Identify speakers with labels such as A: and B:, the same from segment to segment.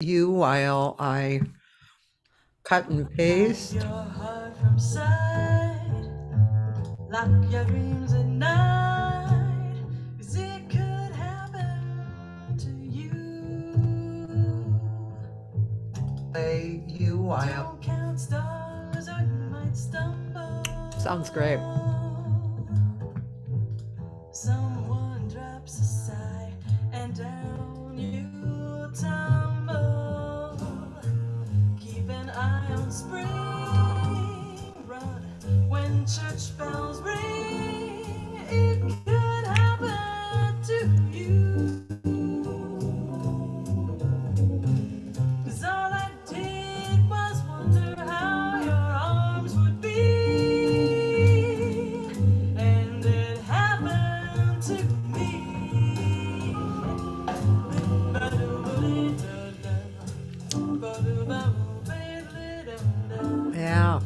A: you while I cut and paste.
B: Your heart from sight, lock your dreams at night, 'cause it could happen to you.
A: Play you while.
B: Don't count stars or you might stumble.
A: Sounds great.
B: Someone drops a sigh and down you tumble. Keep an eye on spring, run when church bells ring. It could happen to you. 'Cause all I did was wonder how your arms would be, and it happened to me.
A: Yeah.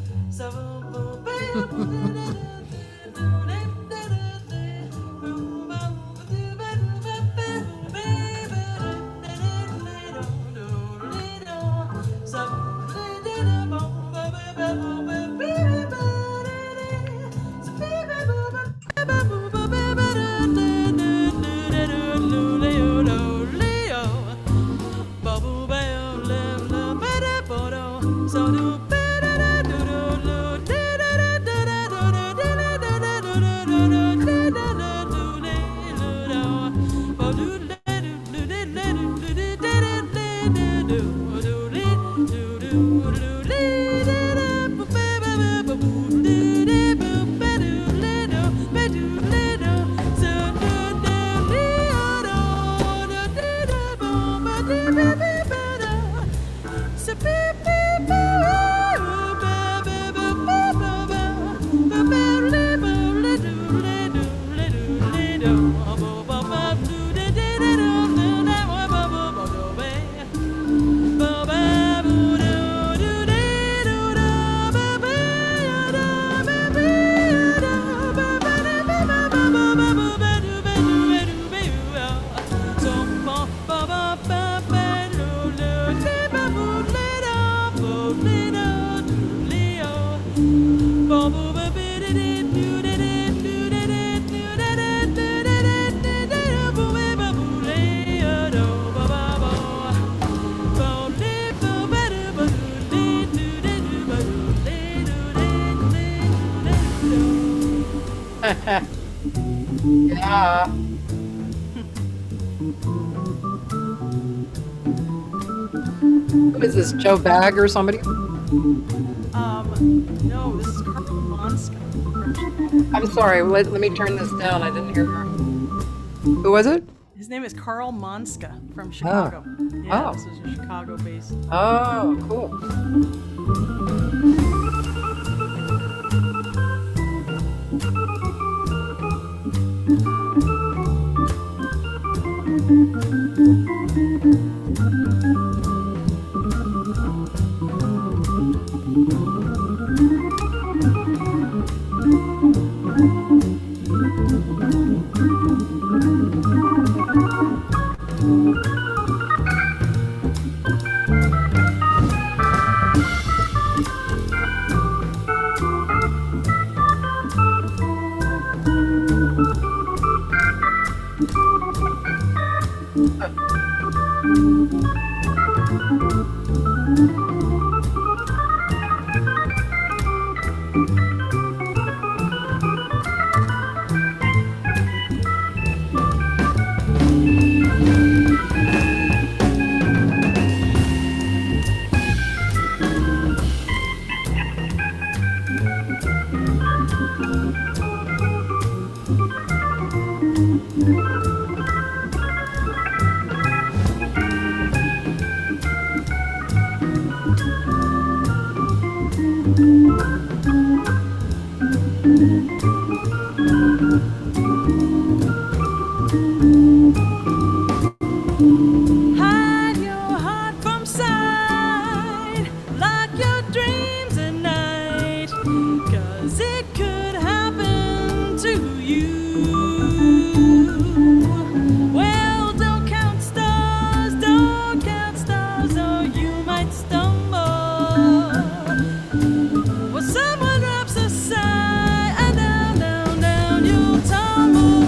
A: Yeah. Who is this, Joe Bag or somebody?
C: No, this is Carl Monska from Chicago.
A: I'm sorry, let me turn this down. I didn't hear her. Who was it?
C: His name is Carl Monska from Chicago. Yeah,
A: Oh.
C: this is a Chicago-based.
A: Oh, cool.
C: might stumble. Well, someone drops a sigh, and down, down, down you'll tumble.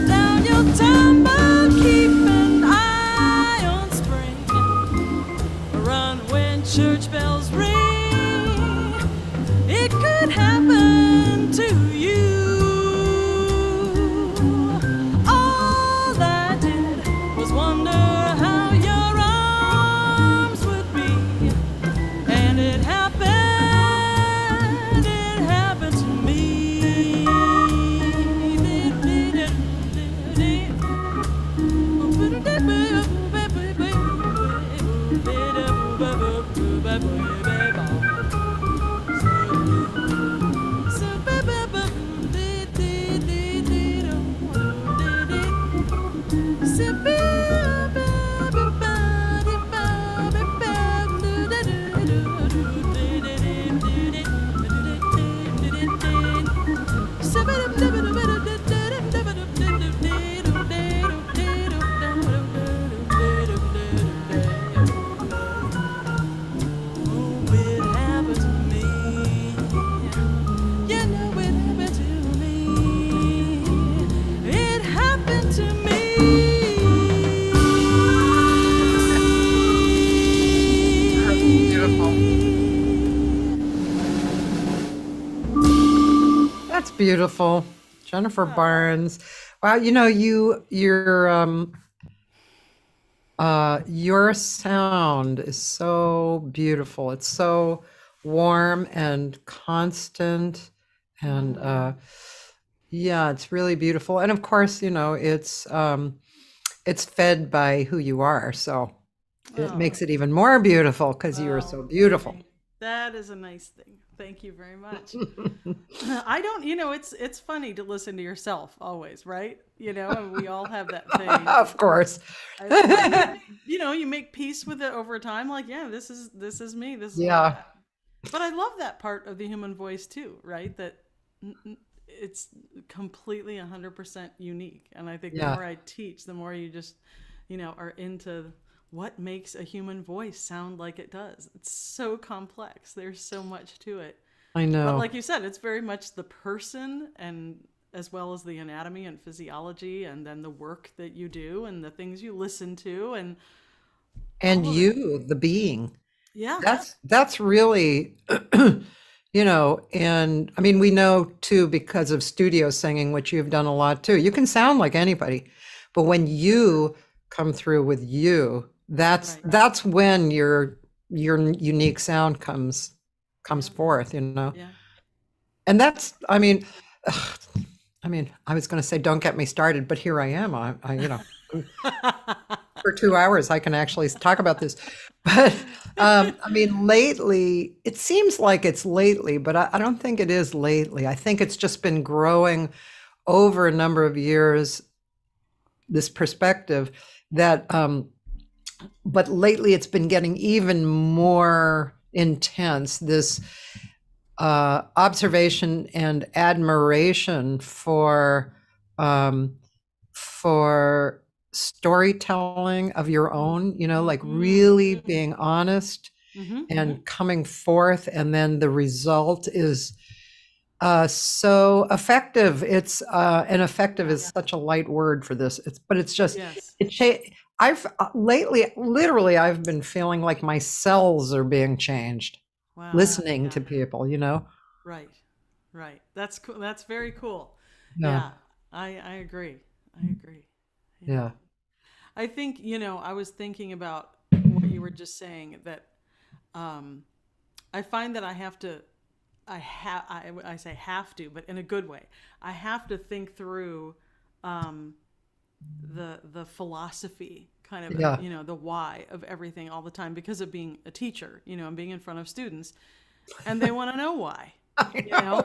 C: Down you'll tumble. Keep an eye on spring. Run when church bells ring. It could happen to you. All I did was wonder how your arms would be. And it happened to me.
A: Beautiful. Jennifer Barnes. Wow, your sound is so beautiful. It's so warm and constant, and yeah, it's really beautiful. And of course, it's fed by who you are, so it makes it even more beautiful because you are so beautiful.
C: That is a nice thing. Thank you very much. I don't, it's funny to listen to yourself always, right? And we all have that thing.
A: Of course.
C: You make peace with it over time. Like, yeah, this is me. This is
A: yeah.
C: But I love that part of the human voice too, right? That it's completely 100% unique. And I think the more I teach, the more you just, are into what makes a human voice sound like it does. It's so complex. There's so much to it.
A: I know.
C: But like you said, it's very much the person, and as well as the anatomy and physiology, and then the work that you do and the things you listen to, and
A: you, the being.
C: Yeah.
A: That's really, and I mean, we know too, because of studio singing, which you've done a lot too, you can sound like anybody, but when you come through with you, that's when your unique sound comes forth,
C: Yeah.
A: And that's, I mean, I was going to say, don't get me started, but here I am. I for 2 hours, I can actually talk about this. But I mean, lately, it seems like it's lately, but I don't think it is lately. I think it's just been growing over a number of years, this perspective that, but lately it's been getting even more intense, this observation and admiration for storytelling of your own, like really being honest and coming forth, and then the result is so effective. It's and effective is such a light word for this. But it's just I've lately, literally, I've been feeling like my cells are being changed. Wow. Listening to people,
C: Right. That's cool. That's very cool.
A: Yeah.
C: I agree.
A: Yeah.
C: I think, I was thinking about what you were just saying, that I find that I say have to, but in a good way. I have to think through the philosophy, kind of, the why of everything all the time, because of being a teacher, and being in front of students, and they want to know why, Yeah.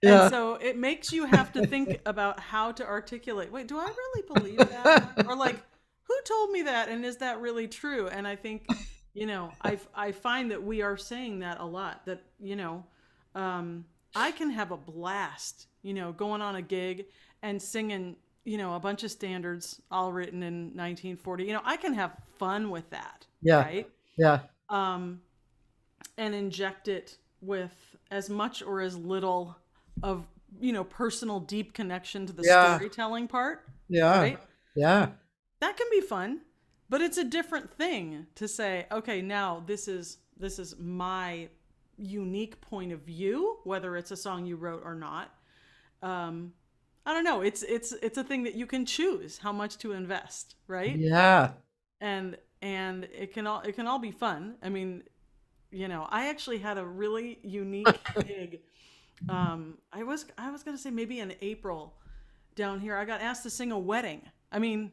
C: And so it makes you have to think about how to articulate, wait, do I really believe that? Or like, who told me that? And is that really true? And I think, I find that we are saying that a lot, that, I can have a blast, going on a gig and singing, a bunch of standards all written in 1940. I can have fun with that.
A: Yeah.
C: Right.
A: Yeah.
C: and inject it with as much or as little of, personal deep connection to the storytelling part.
A: Yeah.
C: Right?
A: Yeah.
C: That can be fun, but it's a different thing to say, okay, now this is my unique point of view, whether it's a song you wrote or not. I don't know. It's a thing that you can choose how much to invest, right?
A: Yeah.
C: And it can all be fun. I mean, I actually had a really unique gig. I was going to say maybe in April down here, I got asked to sing a wedding. I mean,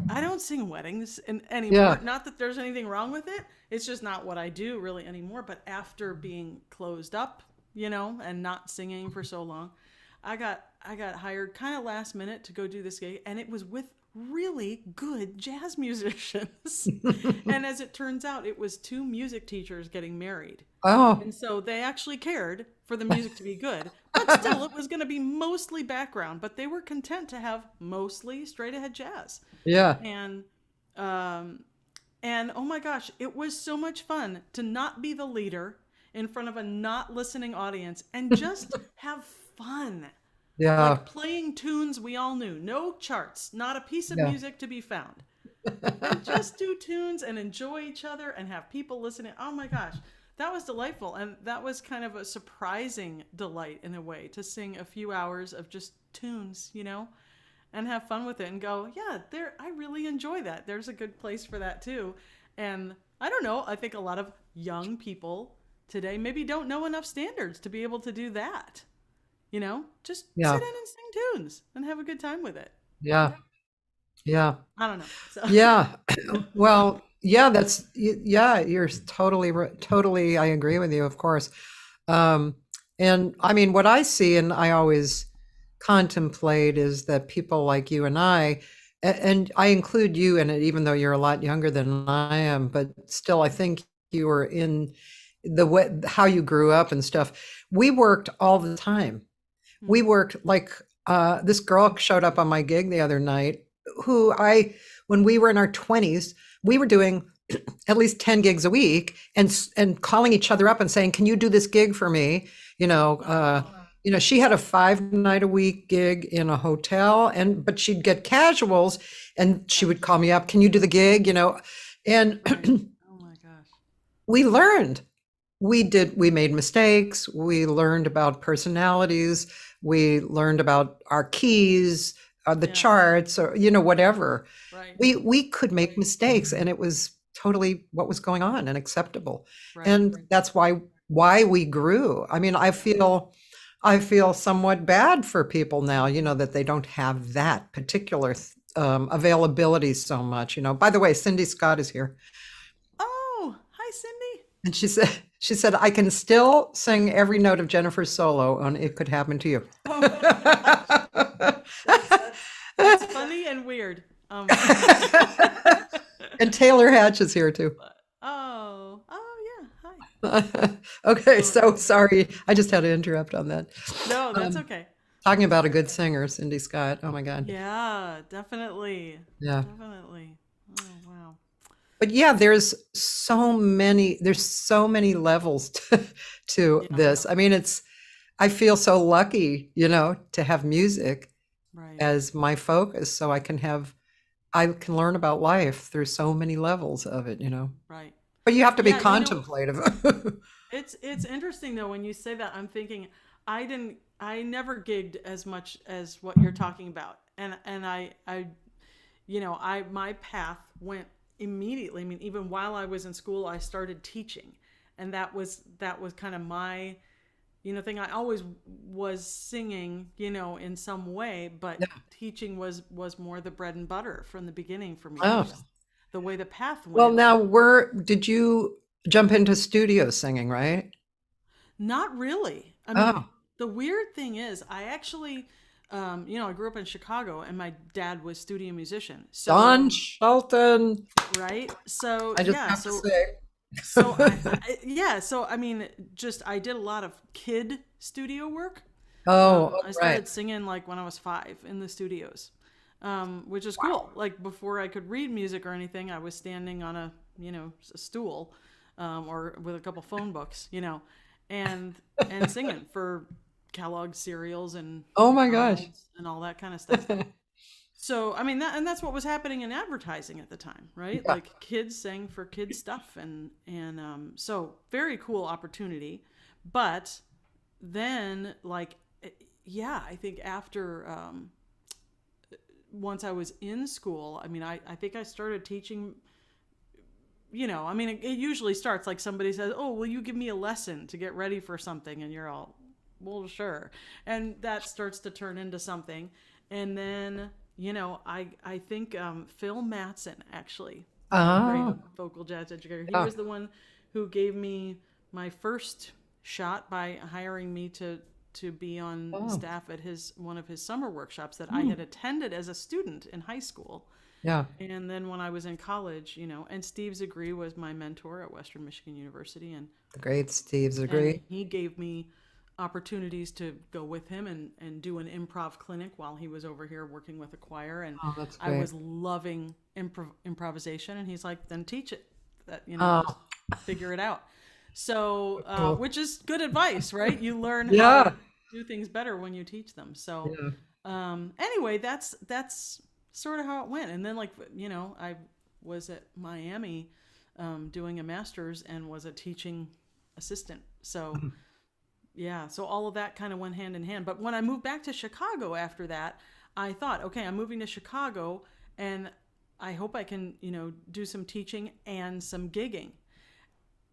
C: I don't sing weddings anymore.
A: Yeah.
C: Not that there's anything wrong with it. It's just not what I do really anymore. But after being closed up, and not singing for so long, I got hired kind of last minute to go do this gig, and it was with really good jazz musicians. And as it turns out, it was 2 music teachers getting married.
A: Oh.
C: And so they actually cared for the music to be good, but still it was going to be mostly background, but they were content to have mostly straight ahead jazz.
A: Yeah.
C: And oh my gosh, it was so much fun to not be the leader in front of a not listening audience and just have fun.
A: Yeah.
C: Like playing tunes we all knew. No charts, not a piece of music to be found. And just do tunes and enjoy each other and have people listening. Oh my gosh, that was delightful. And that was kind of a surprising delight in a way, to sing a few hours of just tunes, and have fun with it and go, yeah, I really enjoy that. There's a good place for that too. And I don't know, I think a lot of young people today maybe don't know enough standards to be able to do that. Just sit in and sing tunes and have a good time with it.
A: Yeah. Yeah.
C: I don't know. So.
A: Yeah. Well, yeah, you're totally, I agree with you, of course. And I mean, what I see and I always contemplate is that people like you and I include you in it, even though you're a lot younger than I am, but still, I think you were in the way, how you grew up and stuff. We worked all the time. We worked like, this girl showed up on my gig the other night when we were in our 20s, we were doing at least 10 gigs a week and calling each other up and saying, can you do this gig for me? She had a 5-night-a-week gig in a hotel but she'd get casuals and she would call me up, can you do the gig? And
C: oh my gosh,
A: we learned. We made mistakes. We learned about personalities. We learned about our keys, the charts, or, whatever.
C: Right.
A: We could make mistakes and it was totally what was going on and acceptable.
C: Right.
A: And that's why we grew. I mean, I feel somewhat bad for people now, that they don't have that particular availability so much, By the way, Cindy Scott is here.
C: Oh, hi, Cindy.
A: And she said, I can still sing every note of Jennifer's solo on It Could Happen to You.
C: Oh my gosh. That's funny and weird.
A: And Taylor Hatch is here too.
C: Oh yeah, hi.
A: Okay, so sorry. I just had to interrupt on that.
C: No, that's okay.
A: Talking about a good singer, Cindy Scott. Oh my God.
C: Yeah, definitely.
A: Yeah.
C: Definitely. Oh, wow.
A: But yeah, there's so many levels to this. I mean, I feel so lucky, to have music as my focus, so I can learn about life through so many levels of it,
C: Right.
A: But you have to be contemplative.
C: It's interesting though, when you say that, I'm thinking I never gigged as much as what you're talking about. And my path went immediately. I mean, even while I was in school, I started teaching, and that was kind of my, thing. I always was singing, in some way, but teaching was more the bread and butter from the beginning for me.
A: Oh.
C: The way the path went.
A: Well, now did you jump into studio singing, right?
C: Not really. I mean, the weird thing is, I actually, I grew up in Chicago, and my dad was studio musician. So,
A: Don Shelton.
C: Right. So
A: I just have to say.
C: So I mean, I did a lot of kid studio work. I started singing like when I was 5 in the studios, which is cool. Like before I could read music or anything, I was standing on a stool, or with a couple phone books, and singing for Kellogg cereals and
A: oh my gosh,
C: and all that kind of stuff. So I mean that's what was happening in advertising at the time, right?
A: Yeah.
C: Like kids sang for kids stuff, and so very cool opportunity. But then I think after once I was in school, I mean I think I started teaching. It usually starts like somebody says, "Oh, will you give me a lesson to get ready for something?" And you're all, "Well, sure." And that starts to turn into something. And then, I think Phil Mattson, actually, great vocal jazz educator. He was the one who gave me my first shot by hiring me to be on staff at one of his summer workshops that I had attended as a student in high school.
A: Yeah.
C: And then when I was in college, and Steve Zagri was my mentor at Western Michigan University. And
A: The great Steve Zagri.
C: and he gave me opportunities to go with him and do an improv clinic while he was over here working with a choir. And
A: That's
C: I
A: great.
C: was loving improvisation. And he's like, then teach it, just figure it out. So,
A: Cool.
C: which is good advice, right? You learn
A: Yeah.
C: how to do things better when you teach them. So, anyway, that's sort of how it went. And then I was at Miami doing a master's and was a teaching assistant. So so all of that kind of went hand in hand. But when I moved back to Chicago after that, I thought, okay, I'm moving to Chicago and I hope I can, do some teaching and some gigging.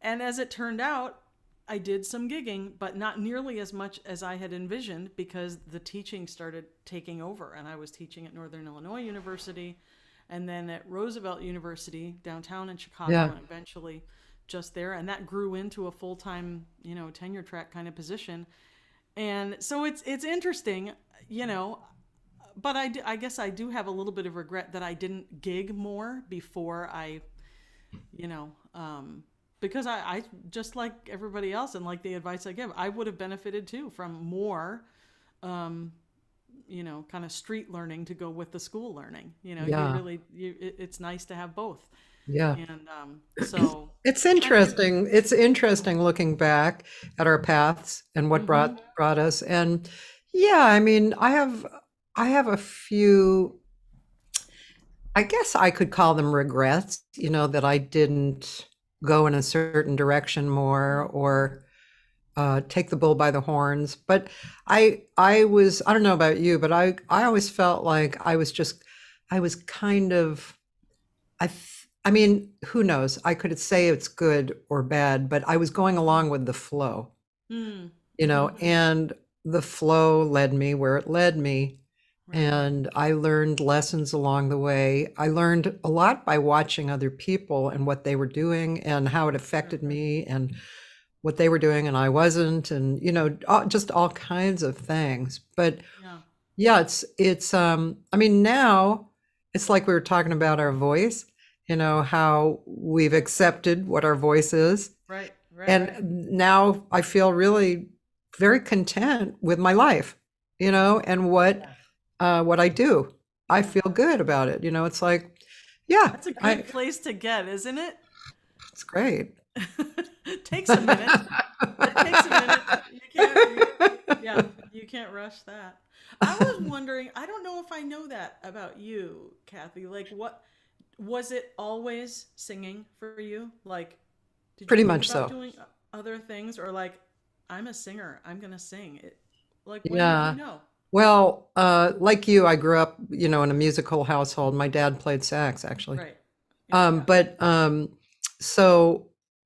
C: And as it turned out, I did some gigging, but not nearly as much as I had envisioned because the teaching started taking over. And I was teaching at Northern Illinois University and then at Roosevelt University downtown in Chicago, and eventually just there. And that grew into a full-time, tenure track kind of position. And so it's interesting, but I guess I do have a little bit of regret that I didn't gig more before I, because I just like everybody else and like the advice I give, I would have benefited too from more, kind of street learning to go with the school learning. It's nice to have both.
A: Yeah.
C: And so
A: It's interesting. It's interesting looking back at our paths and what brought us. And I mean, I have a few, I guess I could call them regrets, that I didn't go in a certain direction more or take the bull by the horns. But I don't know about you, but I always felt like I was kind of, I mean, who knows? I could say it's good or bad, but I was going along with the flow, and the flow led me where it led me. And I learned lessons along the way. I learned a lot by watching other people and what they were doing and how it affected me and what they were doing and I wasn't, and just all kinds of things. But it's I mean, now it's like we were talking about our voice, how we've accepted what our voice is.
C: Right.
A: And now I feel really very content with my life, and what I do. I feel good about it. It's like,
C: that's a great place to get, isn't it?
A: It's great.
C: It takes a minute. You can't rush that. I was wondering, I don't know if I know that about you, Cathy. Like, what was it always singing for you? Like, did you
A: Pretty
C: think
A: much
C: about
A: so.
C: doing other things, or like, I'm a singer, I'm gonna sing it? Like, when did you know?
A: Well, like you, I grew up, in a musical household. My dad played sax, actually.
C: Right.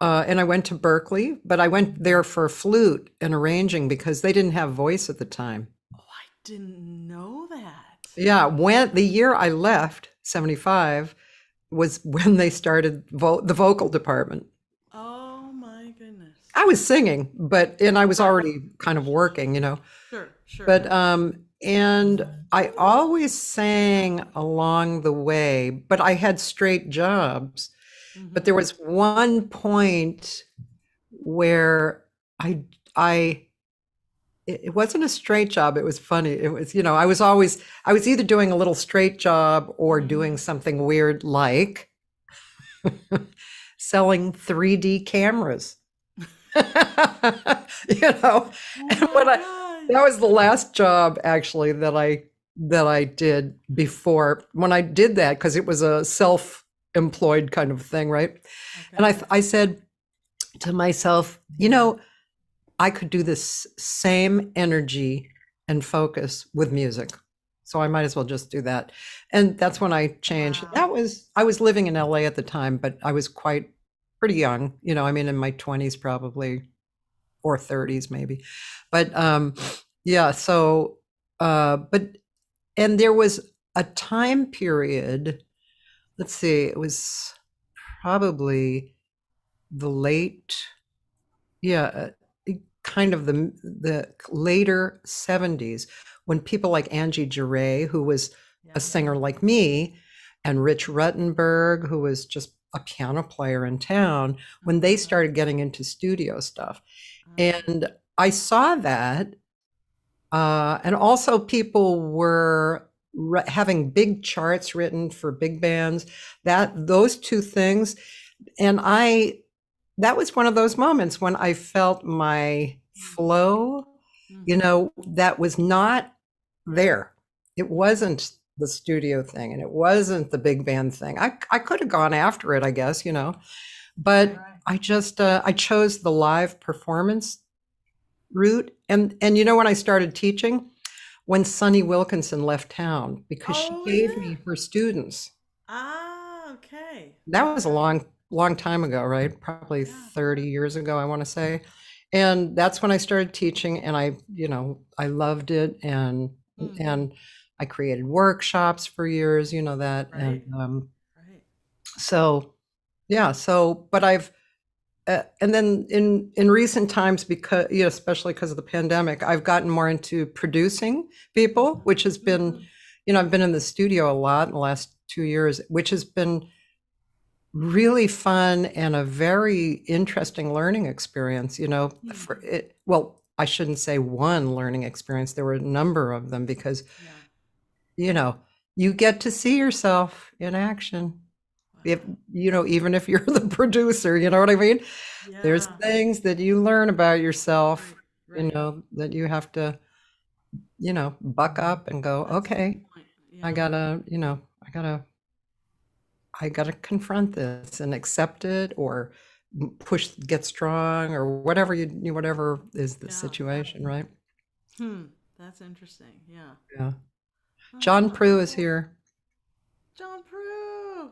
A: And I went to Berkeley, but I went there for flute and arranging because they didn't have voice at the time.
C: Oh, I didn't know that.
A: Yeah, when the year I left, 75, was when they started the vocal department.
C: Oh my goodness.
A: I was singing, and I was already kind of working,
C: Sure.
A: But and I always sang along the way, but I had straight jobs. But there was one point where it wasn't a straight job. It was funny. It was, I was either doing a little straight job or doing something weird like selling 3D cameras. You know, and that was the last job actually that I did before, when I did that, because it was a self-employed kind of thing, right? Okay. And I said to myself, you know, I could do this same energy and focus with music. So I might as well just do that. And that's when I changed. Wow. I was living in LA at the time, but I was pretty young, you know, I mean, in my 20s probably, or 30s maybe. But yeah, so, and there was a time period, let's see, it was probably the late, kind of the later 70s, when people like Angie Giray, who was a singer like me, and Rich Ruttenberg, who was just a piano player in town, when they started getting into studio stuff. And I saw that, and also people were having big charts written for big bands, those two things. And that was one of those moments when I felt my flow, you know, that was not there. It wasn't the studio thing, and it wasn't the big band thing. I could have gone after it, I guess, you know, but I just, I chose the live performance route. And you know, when I started teaching, when Sonny Wilkinson left town, because she gave me her students.
C: Ah, okay.
A: That was a long time ago, right? Probably 30 years ago, I want to say. And that's when I started teaching, and I loved it. And I created workshops for years, you know that. Right. And so, yeah, but I've, and then in recent times, because, you know, especially because of the pandemic, I've gotten more into producing people, which has been, you know, I've been in the studio a lot in the last 2 years, which has been really fun and a very interesting learning experience, you know, for it. Well, I shouldn't say one learning experience. There were a number of them, because, you know, you get to see yourself in action. If, you know, even if you're the producer, you know what I mean? Yeah. There's things that you learn about yourself, right. You know, that you have to, you know, buck up and go, okay, I gotta confront this and accept it, or get strong, or whatever whatever is the situation, right?
C: That's interesting.
A: Yeah. John Prue is here.
C: John Prue.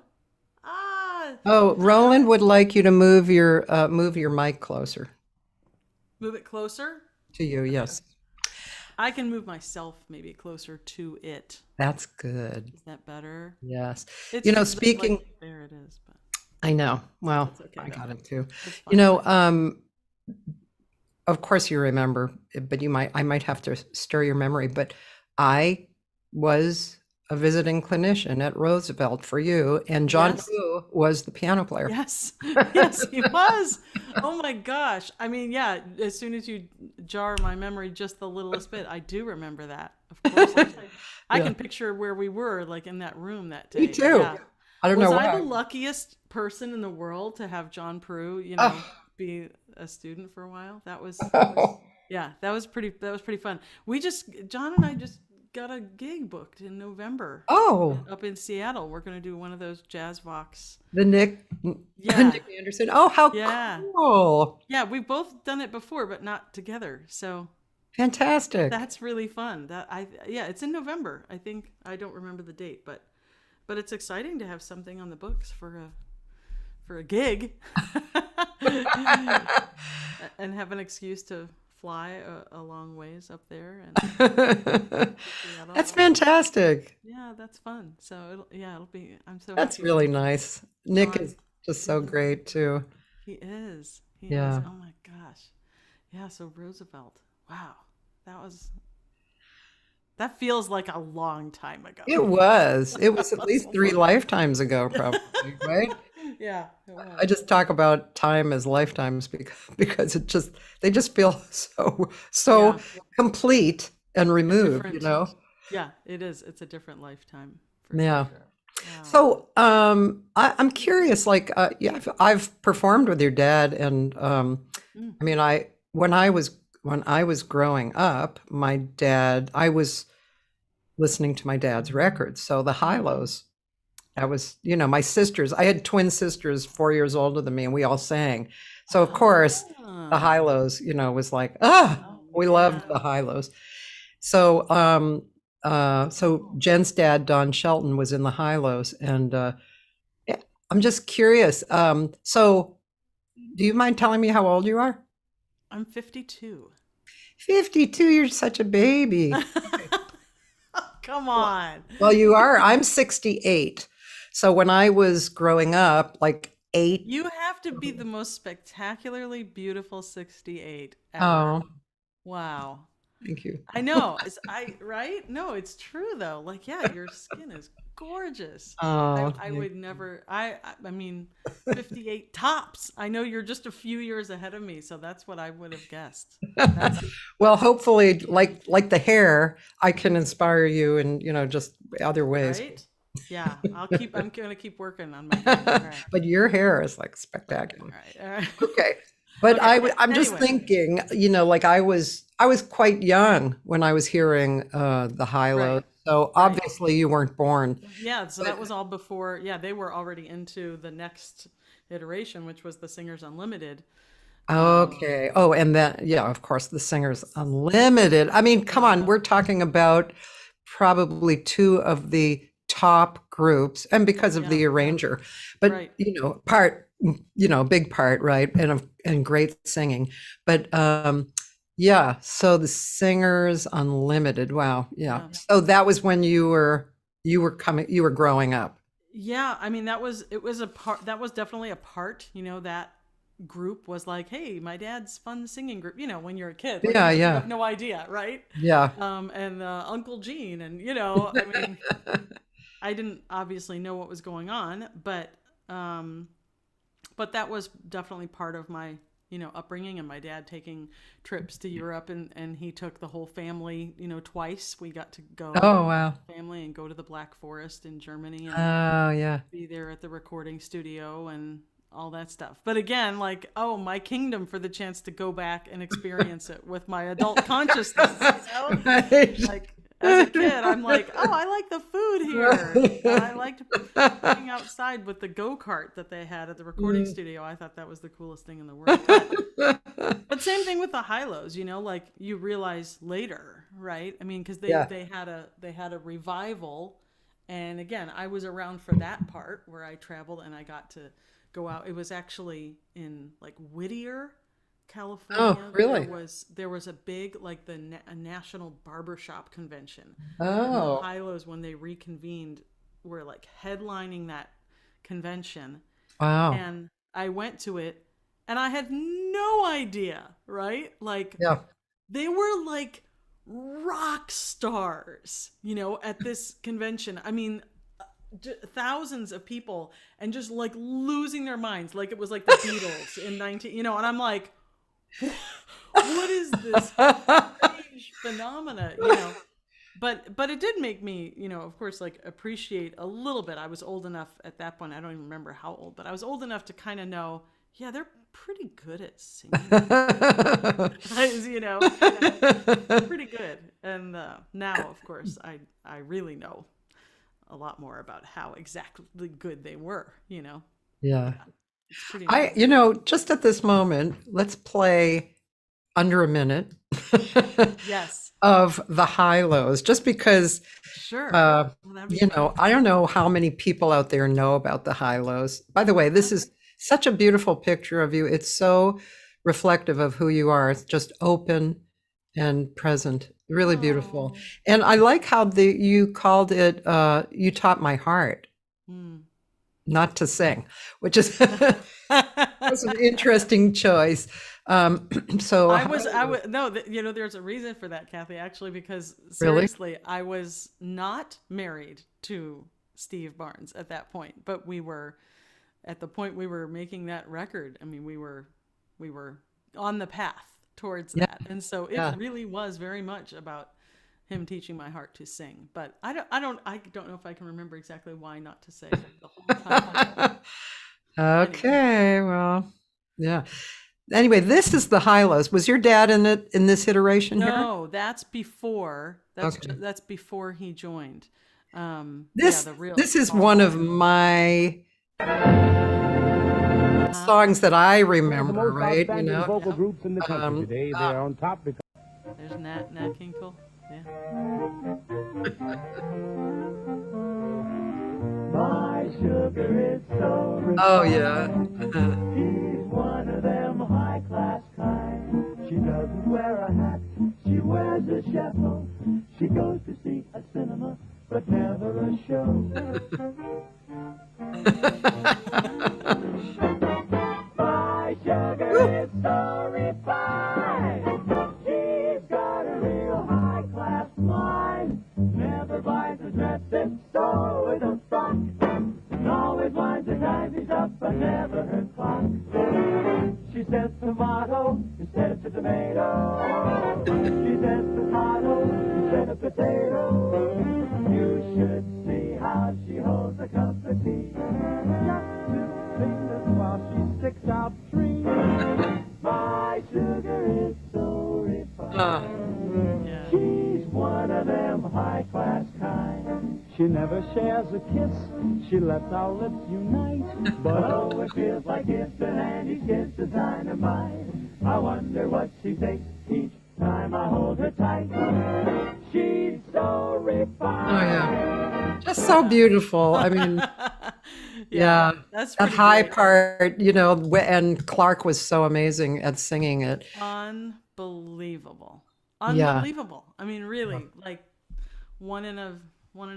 C: Ah.
A: Oh, Roland would like you to move your mic closer.
C: Move it closer?
A: To you, yes.
C: I can move myself maybe closer to it.
A: That's good.
C: Is that better?
A: Yes.
C: It's,
A: you know, speaking.
C: There it is. But
A: I know. Well, okay, I got it too.
C: You
A: know, of course you remember, but I might have to stir your memory, but I was a visiting clinician at Roosevelt for you, and John Prue was the piano player.
C: Yes, yes, he was. Oh my gosh. I mean, yeah, as soon as you jar my memory just the littlest bit, I do remember that. Of course. I can picture where we were, like in that room that day.
A: Me too. Yeah. I don't know why.
C: Was I the luckiest person in the world to have John Prue, you know, be a student for a while? That was pretty fun. John and I just got a gig booked in November. Up in Seattle. We're going to do one of those jazz vox.
A: The Nick Anderson. Oh, how cool.
C: Yeah, we've both done it before, but not together. So
A: fantastic.
C: That's really fun. It's in November. I think, I don't remember the date, but it's exciting to have something on the books for a gig and have an excuse to fly a long ways up there. And
A: that's fantastic.
C: Yeah, that's fun. So it'll be. I'm so.
A: That's
C: happy.
A: Really nice. Nick is just so great too.
C: He is. He
A: is.
C: Oh my gosh. Yeah. So Roosevelt. Wow. That feels like a long time ago.
A: It was at least 3 lifetimes ago, probably, right?
C: Yeah.
A: I just talk about time as lifetimes because they just feel so complete and removed, you know?
C: Yeah, it is. It's a different lifetime.
A: Yeah.
C: Sure. Wow.
A: So I'm curious, like, yeah, I've performed with your dad, and I mean, when I was growing up, I was listening to my dad's records. So the high-lows, I was, my sisters, I had twin sisters 4 years older than me, and we all sang. So of course, the high-lows, was like, we loved the high-lows. So so Jen's dad, Don Shelton, was in the high-lows, and yeah, I'm just curious. So do you mind telling me how old you are?
C: I'm 52.
A: 52, you're such a baby.
C: Come on.
A: Well, you are. I'm 68. So when I was growing up, like 8.
C: You have to be the most spectacularly beautiful 68 ever.
A: Oh,
C: Wow.
A: thank you.
C: I know. Right? No, it's true though. Like, yeah, your skin is gorgeous.
A: Oh,
C: I would never, I mean, 58 tops. I know you're just a few years ahead of me, so that's what I would have guessed.
A: well, hopefully, like the hair, I can inspire you in, just other ways.
C: Right? Yeah, I'm gonna keep working on my game. All right.
A: But your hair is like spectacular.
C: All right.
A: Okay. But
C: Okay,
A: I'm just thinking, like I was quite young when I was hearing the high-low.
C: Right.
A: So obviously you weren't born.
C: Yeah, so that was all before. Yeah, they were already into the next iteration, which was the Singers Unlimited.
A: Okay. Oh, and then, yeah, of course, the Singers Unlimited. I mean, come on, we're talking about probably two of the top groups, and because of the arranger, but
C: Right.
A: big part, right, and great singing. But yeah, so the Singers Unlimited. Wow, yeah. So that was when you were growing up.
C: Yeah, I mean that was definitely a part, that group was like, hey, my dad's fun singing group, when you're a kid. Like,
A: Yeah,
C: you
A: yeah.
C: have no idea, right?
A: Yeah.
C: And Uncle Gene, and I mean, I didn't obviously know what was going on, but that was definitely part of my upbringing, and my dad taking trips to Europe, and he took the whole family, twice. We got to go
A: Oh, wow.
C: family and go to the Black Forest in Germany and
A: Oh, yeah.
C: be there at the recording studio and all that stuff. But again, like, oh, my kingdom for the chance to go back and experience it with my adult consciousness.
A: Right.
C: Like, as a kid, I'm like, oh, I like the food here. And I liked being outside with the go-kart that they had at the recording studio. I thought that was the coolest thing in the world. But same thing with the high-lows, like you realize later, right? I mean, because they had a revival, and again, I was around for that part where I traveled and I got to go out. It was actually in like Whittier, California.
A: Oh, really?
C: There was a big, like a national barbershop convention.
A: Oh.
C: And the high-lows, when they reconvened, were like headlining that convention.
A: Wow.
C: And I went to it and I had no idea, right? Like, they were like rock stars, at this convention. I mean, thousands of people, and just like losing their minds, like it was like the Beatles in 19, and I'm like, what is this strange phenomena, but it did make me, of course, like appreciate a little bit. I was old enough at that point, I don't even remember how old, but I was old enough to kind of know, yeah, they're pretty good at singing. Pretty good. And now, of course, I really know a lot more about how exactly good they were,
A: Yeah.
C: It's pretty nice.
A: Just at this moment, let's play under a minute.
C: Yes.
A: Of the high-lows, just because,
C: Sure.
A: I don't know how many people out there know about the high-lows. By the way, this is such a beautiful picture of you. It's so reflective of who you are. It's just open and present. Really beautiful. And I like how you called it, You Taught My Heart not to sing, which is that's an interesting choice. So
C: there's a reason for that, Cathy, actually, because seriously, I was not married to Steve Barnes at that point, but we were at the point we were making that record. I mean, we were on the path towards that. And so it really was very much about him teaching my heart to sing. But I don't know if I can remember exactly why not to say the whole time.
A: Okay, well, yeah. Anyway, this is the high-lows. Was your dad in this iteration here?
C: No, that's before. That's before he joined.
A: This is one of my songs that I remember, right? You know,
D: vocal groups in the country today. They're on top because
C: there's Nat King Cole. Yeah.
B: My sugar is so refined.
A: Oh yeah.
B: She's one of them high-class kind. She doesn't wear a hat, she wears a chapeau. She goes to see a cinema, but never a show. My sugar is so refined. She's got a real high-class mind. Never buys a dress that's so with a frock. And always winds her timepiece up, but never her clock. She says tomato instead of tomato. She says potato instead of potato. You should see how she holds a cup of tea. Just two fingers while she sticks out three. My sugar is so refined.
C: Yeah.
B: She's one of them high-class kind. She never shares a kiss. She lets our lips unite. But oh, it feels like it's an Andy's kiss to dynamite. I wonder what she thinks each time I hold her tight. She's so refined.
A: Oh yeah. Just so beautiful. I mean, yeah.
C: That's
A: that
C: pretty
A: high
C: great.
A: part, you know, and Clark was so amazing at singing it.
C: Unbelievable.
A: Yeah.
C: Unbelievable. I mean, really, like one in a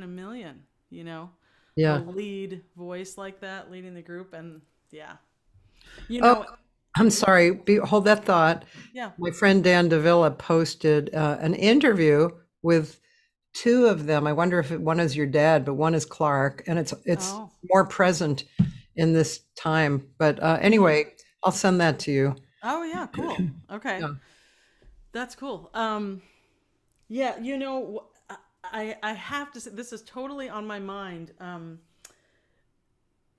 C: million, you know?
A: Yeah.
C: A lead voice like that, leading the group, and yeah. You know,
A: I'm sorry. Hold that thought.
C: yeah.
A: My friend Dan Davila posted an interview with two of them. I wonder if one is your dad, but one is Clark, and it's
C: Oh.
A: more present in this time. But anyway, I'll send that to you.
C: Oh yeah, cool. Okay.
A: Yeah.
C: That's cool. Yeah, you know, I have to say, this is totally on my mind.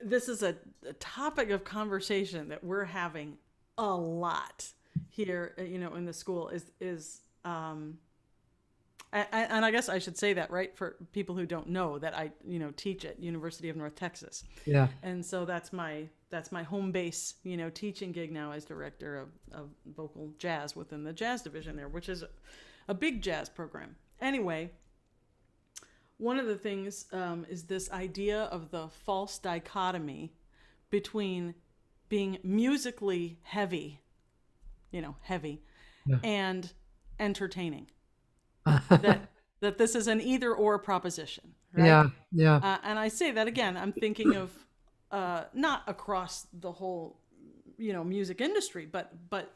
C: This is a topic of conversation that we're having a lot here, you know, in the school is and I guess I should say that, right, for people who don't know that I, you know, teach at University of North Texas.
A: Yeah.
C: And so that's my home base, you know, teaching gig now as director of vocal jazz within the jazz division there, which is a big jazz program. Anyway, one of the things is this idea of the false dichotomy between being musically heavy, you know, heavy, and entertaining. that this is an either or proposition, right?
A: Yeah. Yeah.
C: And I say that again, I'm thinking of not across the whole, you know, music industry, but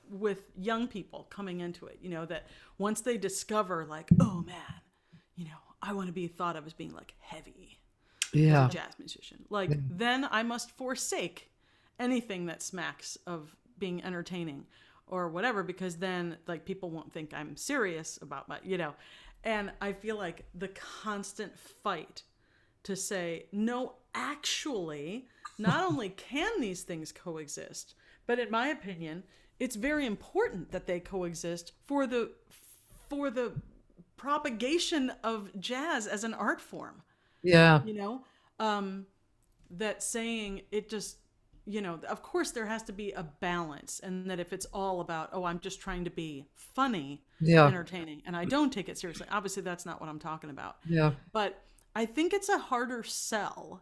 C: with young people coming into it, you know, that once they discover like, oh man, you know, I want to be thought of as being like heavy
A: Yeah.
C: as a jazz musician. Like then I must forsake anything that smacks of being entertaining or whatever, because then like people won't think I'm serious about my, you know. And I feel like the constant fight to say, no, actually, not only can these things coexist, but in my opinion, it's very important that they coexist for the propagation of jazz as an art form.
A: Yeah.
C: You know, that saying it just, you know, of course there has to be a balance, and that if it's all about, oh, I'm just trying to be funny,
A: Yeah.
C: entertaining, and I don't take it seriously, obviously that's not what I'm talking about.
A: Yeah.
C: But I think it's a harder sell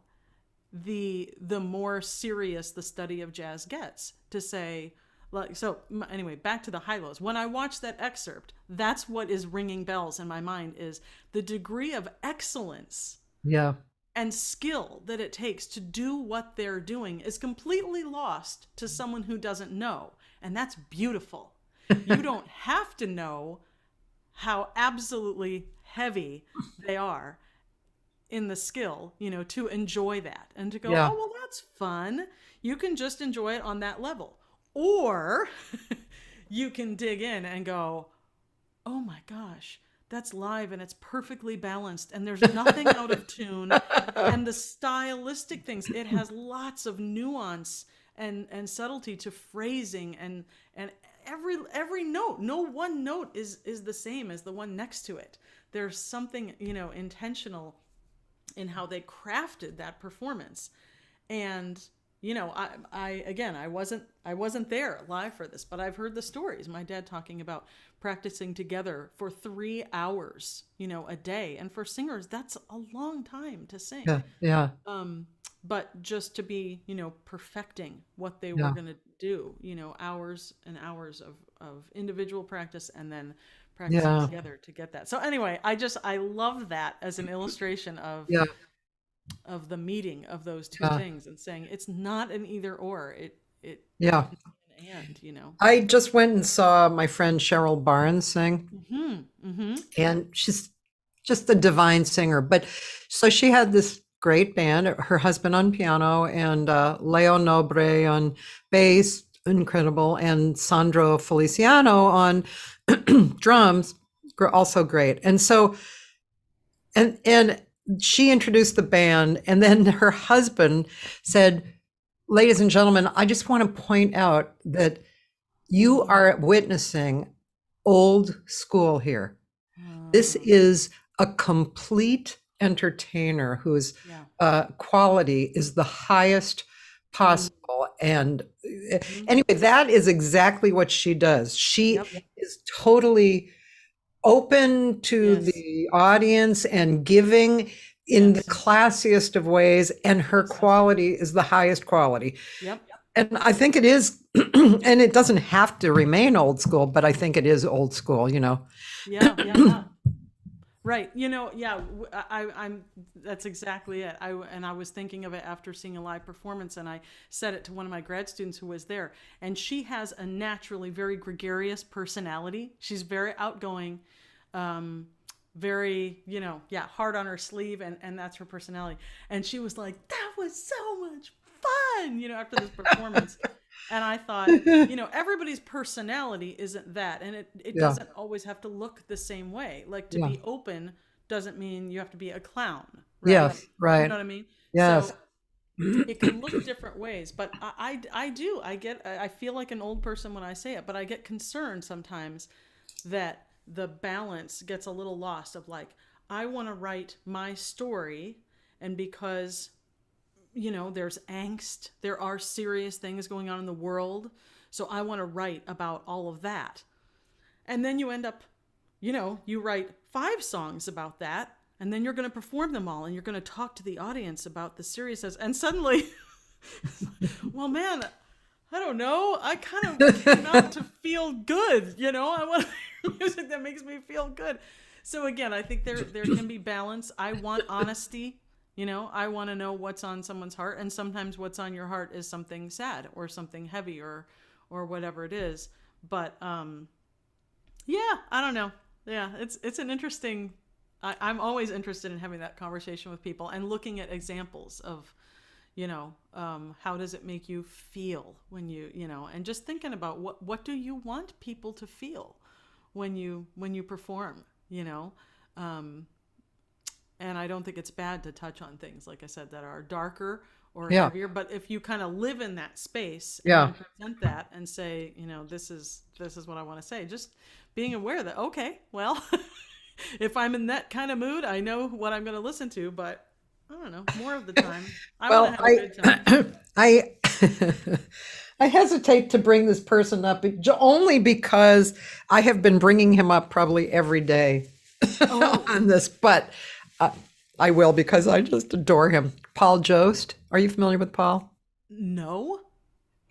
C: the more serious the study of jazz gets, to say, like, so anyway, back to the high-lows. When I watch that excerpt, that's what is ringing bells in my mind, is the degree of excellence
A: Yeah.
C: and skill that it takes to do what they're doing is completely lost to someone who doesn't know. And that's beautiful. You don't have to know how absolutely heavy they are in the skill, you know, to enjoy that and to go,
A: Yeah.
C: oh, well, that's fun. You can just enjoy it on that level. Or you can dig in and go, oh my gosh, that's live and it's perfectly balanced and there's nothing out of tune. And the stylistic things, it has lots of nuance and subtlety to phrasing and every note, no one note is the same as the one next to it. There's something, intentional in how they crafted that performance. And I wasn't there live for this, but I've heard the stories. My dad talking about practicing together for 3 hours, a day. And for singers, that's a long time to sing.
A: Yeah.
C: But just to be, perfecting what they were going to do, hours and hours of individual practice and then practicing together to get that. So anyway, I love that as an illustration of the meeting of those two things and saying it's not an either or, it's an and.
A: I just went and saw my friend Cheryl Barnes sing, and she's just a divine singer. But so she had this great band, her husband on piano and Leo Nobre on bass, incredible, and Sandro Feliciano on drums, also great. And so, and she introduced the band, and then her husband said, "Ladies and gentlemen, I just want to point out that you are witnessing old school here. This is a complete entertainer whose quality is the highest possible." And anyway, that is exactly what she does. She is totally open to the audience and giving in the classiest of ways, and her quality is the highest quality. And I think it is, and it doesn't have to remain old school, but I think it is old school,
C: Right. I'm that's exactly it. I was thinking of it after seeing a live performance, and I said it to one of my grad students who was there, and she has a naturally very gregarious personality. She's very outgoing, very, hard on her sleeve, and that's her personality. And she was like, "That was so much fun," after this performance. And I thought, everybody's personality isn't that. And it doesn't always have to look the same way. Like to be open doesn't mean you have to be a clown. Right?
A: Yes, right.
C: You know what I mean?
A: Yes.
C: So it can look different ways. But I feel like an old person when I say it, but I get concerned sometimes that the balance gets a little lost of like, I want to write my story, and because there's angst, there are serious things going on in the world, so I want to write about all of that. And then you end up, you write 5 songs about that, and then you're going to perform them all, and you're going to talk to the audience about the seriousness, and suddenly, well, man, I don't know, I kind of came out to feel good, I want music that makes me feel good. So again, I think there can be balance. I want honesty. I want to know what's on someone's heart, and sometimes what's on your heart is something sad or something heavy or whatever it is. But I don't know. Yeah, it's an interesting. I'm always interested in having that conversation with people and looking at examples of, how does it make you feel when and just thinking about what do you want people to feel when you perform, And I don't think it's bad to touch on things, like I said, that are darker or heavier. But if you kind of live in that space and present that and say, this is what I want to say, just being aware that, okay, well, if I'm in that kind of mood, I know what I'm going to listen to. But I don't know, more of the time, I want to have a good time.
A: I hesitate to bring this person up only because I have been bringing him up probably every day on this, but I will because I just adore him. Paul Jost. Are you familiar with Paul?
C: No.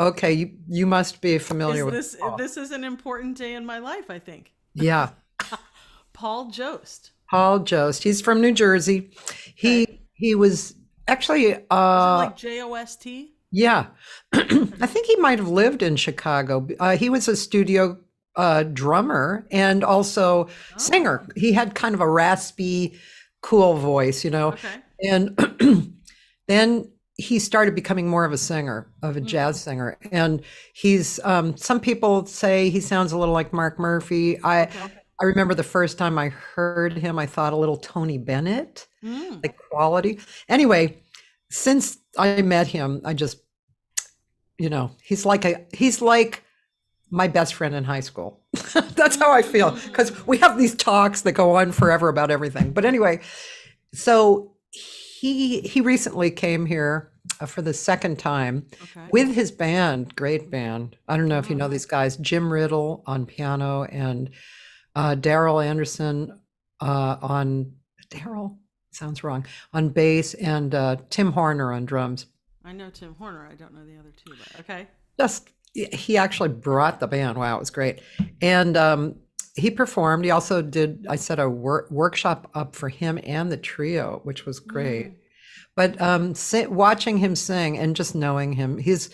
A: Okay, you must be familiar with Paul.
C: This is an important day in my life, I think.
A: Yeah.
C: Paul Jost.
A: Paul Jost. He's from New Jersey.
C: Okay.
A: He was actually
C: is it like Jost?
A: Yeah. I think he might have lived in Chicago. He was a studio drummer and also singer. He had kind of a raspy, cool voice, Okay. And then he started becoming more of a singer, of a jazz singer. And he's, some people say he sounds a little like Mark Murphy. I remember the first time I heard him, I thought a little Tony Bennett, like quality. Anyway, since I met him, I just, he's like my best friend in high school. That's how I feel, because we have these talks that go on forever about everything. But anyway, so he recently came here for the second time with his band, great band. I don't know if you know these guys, Jim Riddle on piano and Daryl Anderson on bass, and Tim Horner on drums.
C: I know Tim Horner. I don't know the other two, but okay.
A: He actually brought the band. Wow, it was great. And he performed. He also did, I set a workshop up for him and the trio, which was great. But watching him sing and just knowing him, he's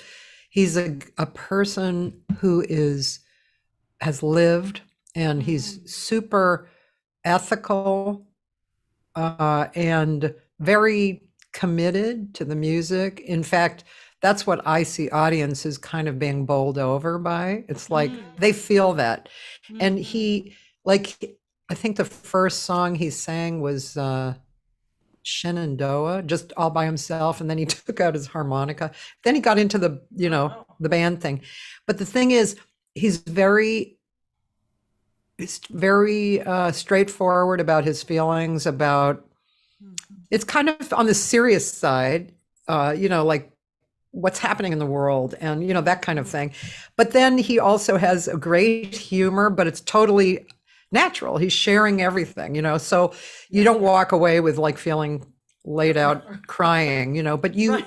A: a person who has lived, and he's super ethical and very committed to the music. In fact, that's what I see audiences kind of being bowled over by. It's like they feel that. And I think the first song he sang was Shenandoah, just all by himself, and then he took out his harmonica. Then he got into the the band thing. But the thing is, he's very straightforward about his feelings. It's kind of on the serious side, like what's happening in the world, and that kind of thing. But then he also has a great humor, but it's totally natural. He's sharing everything, so you don't walk away with like feeling laid out crying, but you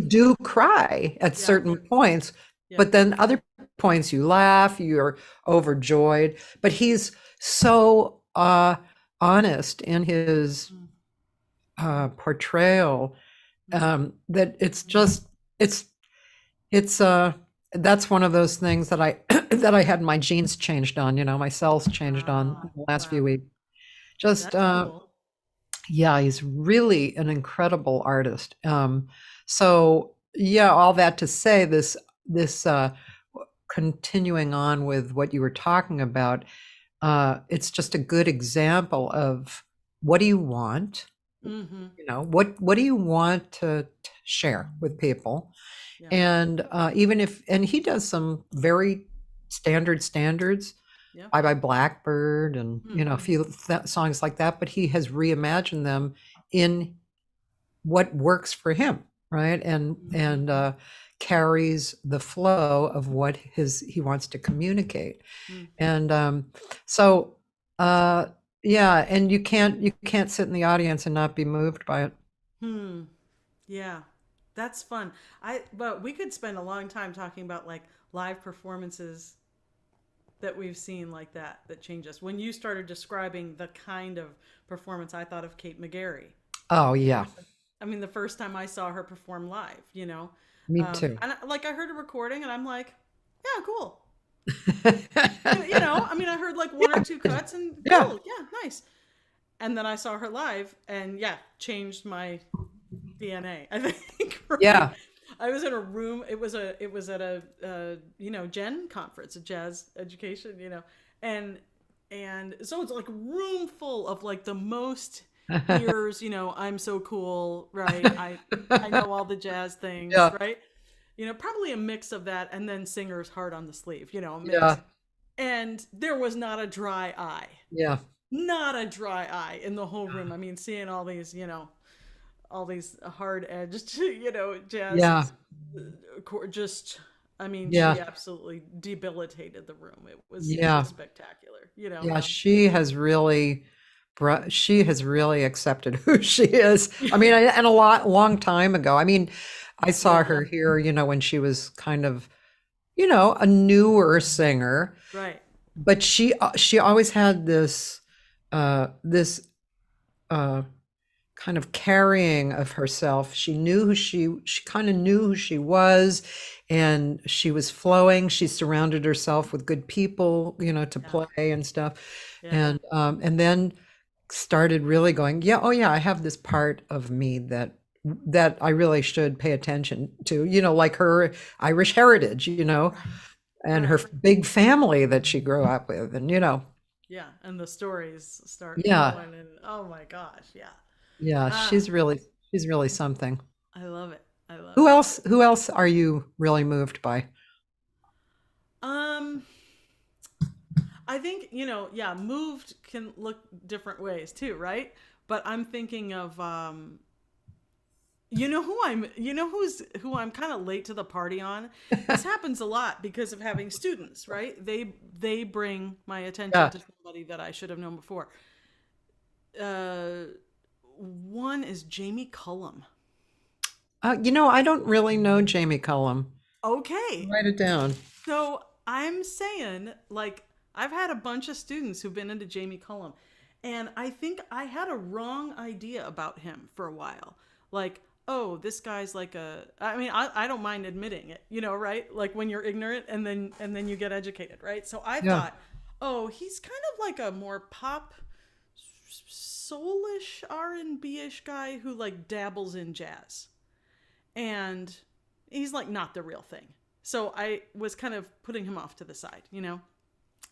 A: do cry at certain points, but then other points you laugh, you're overjoyed. But he's so honest in his portrayal that that's one of those things that I had my genes changed on, my cells changed on the last few weeks. Just cool. Yeah, he's really an incredible artist. So yeah, all that to say, this continuing on with what you were talking about, it's just a good example of what do you want? What do you want to share with people? Yeah. And and he does some very standards, Bye Blackbird, and a few songs like that, but he has reimagined them in what works for him, right? And carries the flow of what he wants to communicate. And yeah, and you can't sit in the audience and not be moved by it.
C: Yeah. That's fun. But we could spend a long time talking about like live performances that we've seen like that change us. When you started describing the kind of performance, I thought of Kate McGarry.
A: Oh yeah.
C: I mean, the first time I saw her perform live,
A: Me too.
C: And I heard a recording and I'm like, yeah, cool. I mean, I heard like one or two cuts and cool, yeah, nice. And then I saw her live and changed my DNA, I think. Right? Yeah. I was in a room. It was at a Gen conference, a jazz education, and so it's like a room full of like the most ears, I'm so cool, right? I know all the jazz things, right? Probably a mix of that and then singers hard on the sleeve, a mix. Yeah. And there was not a dry eye. Yeah. Not a dry eye in the whole room. I mean, seeing all these, all these hard edged, jazz. Yeah. She absolutely debilitated the room. It was spectacular,
A: Yeah, she has really accepted who she is. I mean, and long time ago. I mean, I saw her here, when she was kind of, a newer singer. Right. But she always had this kind of carrying of herself. She kind of knew who she was, and she was flowing. She surrounded herself with good people, to play and stuff. Yeah. And then started really going, I have this part of me that I really should pay attention to, like her Irish heritage, and her big family that she grew up with, and,
C: Yeah, and the stories start
A: Yeah.
C: going, and oh my gosh, yeah.
A: Yeah, she's really something.
C: I love it. I love
A: Who
C: it.
A: else are you really moved by?
C: I think, yeah, moved can look different ways too, right? But I'm thinking of who I'm kind of late to the party on. This happens a lot because of having students, right? They bring my attention to somebody that I should have known before. One is Jamie Cullum.
A: I don't really know Jamie Cullum.
C: Okay.
A: Write it down.
C: So I'm saying, like, I've had a bunch of students who've been into Jamie Cullum, and I think I had a wrong idea about him for a while. Like, oh, this guy's like I don't mind admitting it, right? Like when you're ignorant and then you get educated, right? So I thought, oh, he's kind of like a more pop, soulish, R&B-ish guy who like dabbles in jazz. And he's like not the real thing. So I was kind of putting him off to the side,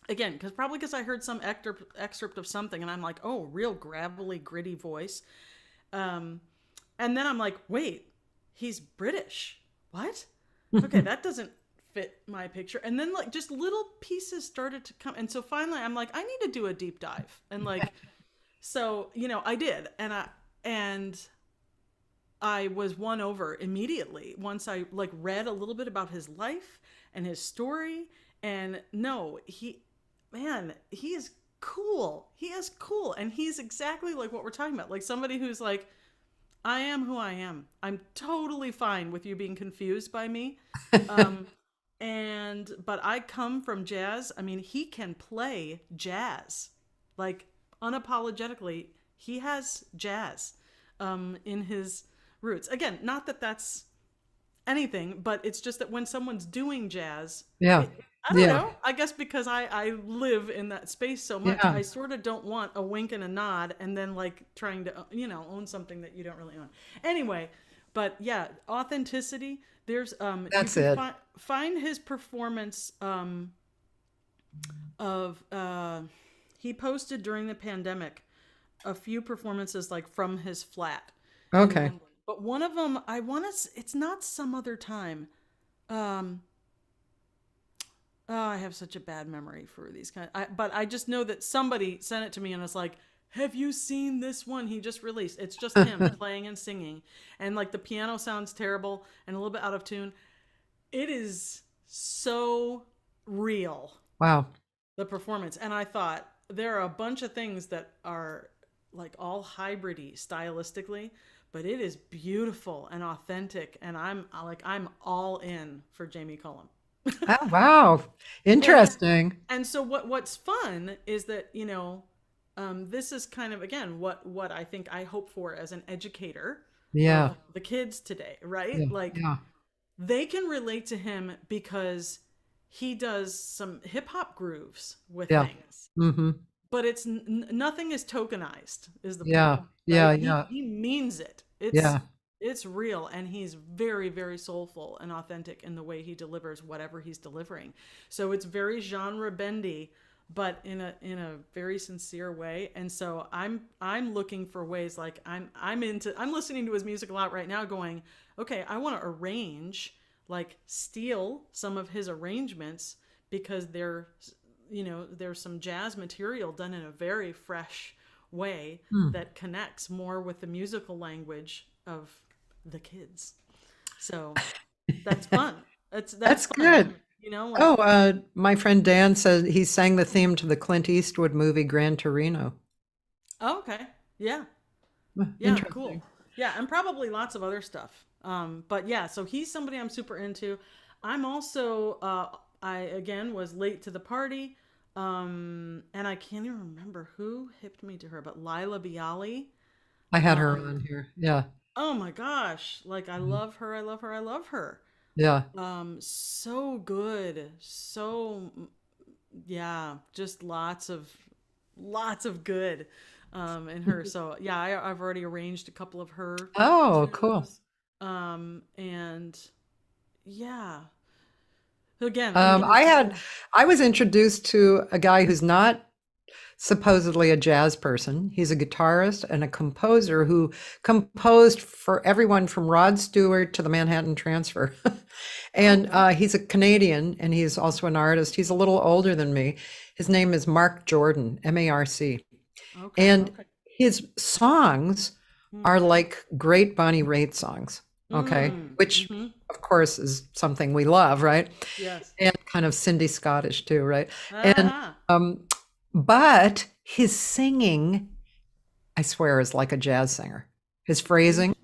C: Again, because I heard some excerpt of something and I'm like, oh, real gravelly, gritty voice. And then I'm like, wait, he's British. What? Okay, that doesn't fit my picture. And then like just little pieces started to come. And so finally I'm like, I need to do a deep dive. And like, so, I did. And I was won over immediately once I like read a little bit about his life and his story. And no, he is cool. He is cool. And he's exactly like what we're talking about. Like somebody who's like, I am who I am. I'm totally fine with you being confused by me. But I come from jazz. I mean, he can play jazz, like unapologetically. He has jazz in his roots. Again, not that that's anything, but it's just that when someone's doing jazz, I don't know. I guess because I live in that space so much, I sort of don't want a wink and a nod and then like trying to, own something that you don't really own. Anyway, but yeah, authenticity. There's
A: that's it.
C: Find his performance of he posted during the pandemic a few performances like from his flat.
A: Okay.
C: But one of them, it's not Some Other Time. I have such a bad memory for these but I just know that somebody sent it to me and was like, have you seen this one he just released? It's just him playing and singing. And like the piano sounds terrible and a little bit out of tune. It is so real.
A: Wow.
C: The performance. And I thought there are a bunch of things that are like all hybrid-y stylistically, but it is beautiful and authentic. And I'm all in for Jamie Cullum.
A: Oh, wow. Interesting.
C: And so what's fun is that, this is kind of, again, what I think I hope for as an educator.
A: Yeah.
C: Of the kids today, right? They can relate to him because he does some hip hop grooves with things. Mm-hmm. But it's nothing is tokenized is the point. Right? He means it. It's real, and he's very, very soulful and authentic in the way he delivers whatever he's delivering. So it's very genre bendy, but in a very sincere way. And so I'm looking for ways, like I'm listening to his music a lot right now going, okay, I want to steal some of his arrangements because there's some jazz material done in a very fresh way that connects more with the musical language of the kids. So that's fun. That's fun.
A: Good. My friend Dan said he sang the theme to the Clint Eastwood movie Gran Torino.
C: Oh, okay. Yeah. Cool. Yeah, and probably lots of other stuff. But yeah, so he's somebody I'm super into. I'm also I again was late to the party. And I can't even remember who hipped me to her, but Lila Bialy.
A: I had her on here. Yeah.
C: Oh my gosh. Like I love her. I love her.
A: Yeah.
C: So good. So yeah, just lots of good in her. So yeah, I've already arranged a couple of her.
A: Oh,
C: tunes.
A: Cool.
C: And yeah. Again,
A: I was introduced to a guy who's not supposedly a jazz person. He's a guitarist and a composer who composed for everyone from Rod Stewart to the Manhattan Transfer. And he's a Canadian, and he's also an artist. He's a little older than me. His name is Mark Jordan, M-A-R-C. And his songs are like great Bonnie Raitt songs, which of course is something we love, right?
C: Yes.
A: And kind of Cindy Scottish too, right? And but his singing, I swear, is like a jazz singer. His phrasing,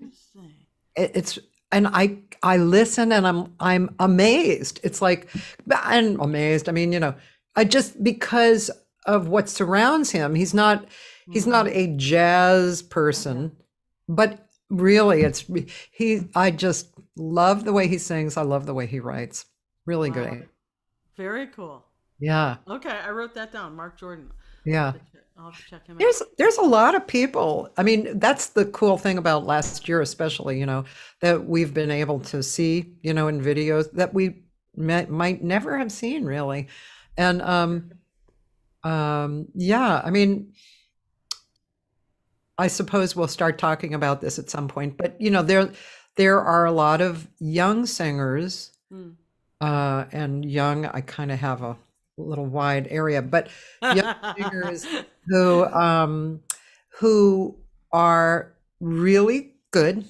A: it's, and I listen and I'm amazed. It's like, I'm amazed. I mean, you know, I just, because of what surrounds him, he's not a jazz person, but really I just love the way he sings. I love the way he writes. Really great.
C: Very cool.
A: Yeah.
C: Okay, I wrote that down. Mark Jordan.
A: Yeah.
C: I'll have to check him out.
A: There's a lot of people. I mean, that's the cool thing about last year, especially, you know, that we've been able to see, you know, in videos that we might never have seen really. And yeah, I mean, I suppose we'll start talking about this at some point, but you know, there are a lot of young singers, and young, I kind of have a little wide area, but young singers who are really good.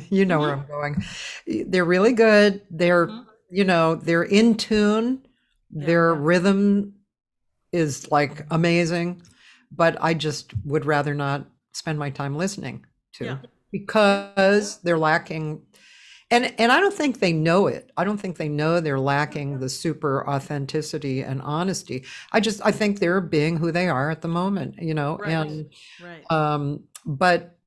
A: You know where I'm going. They're really good. They're, you know, they're in tune. Their rhythm is like amazing, but I just would rather not spend my time listening to because they're lacking. And I don't think they know it. I don't think they know they're lacking the super authenticity and honesty. I think they're being who they are at the moment, you know, but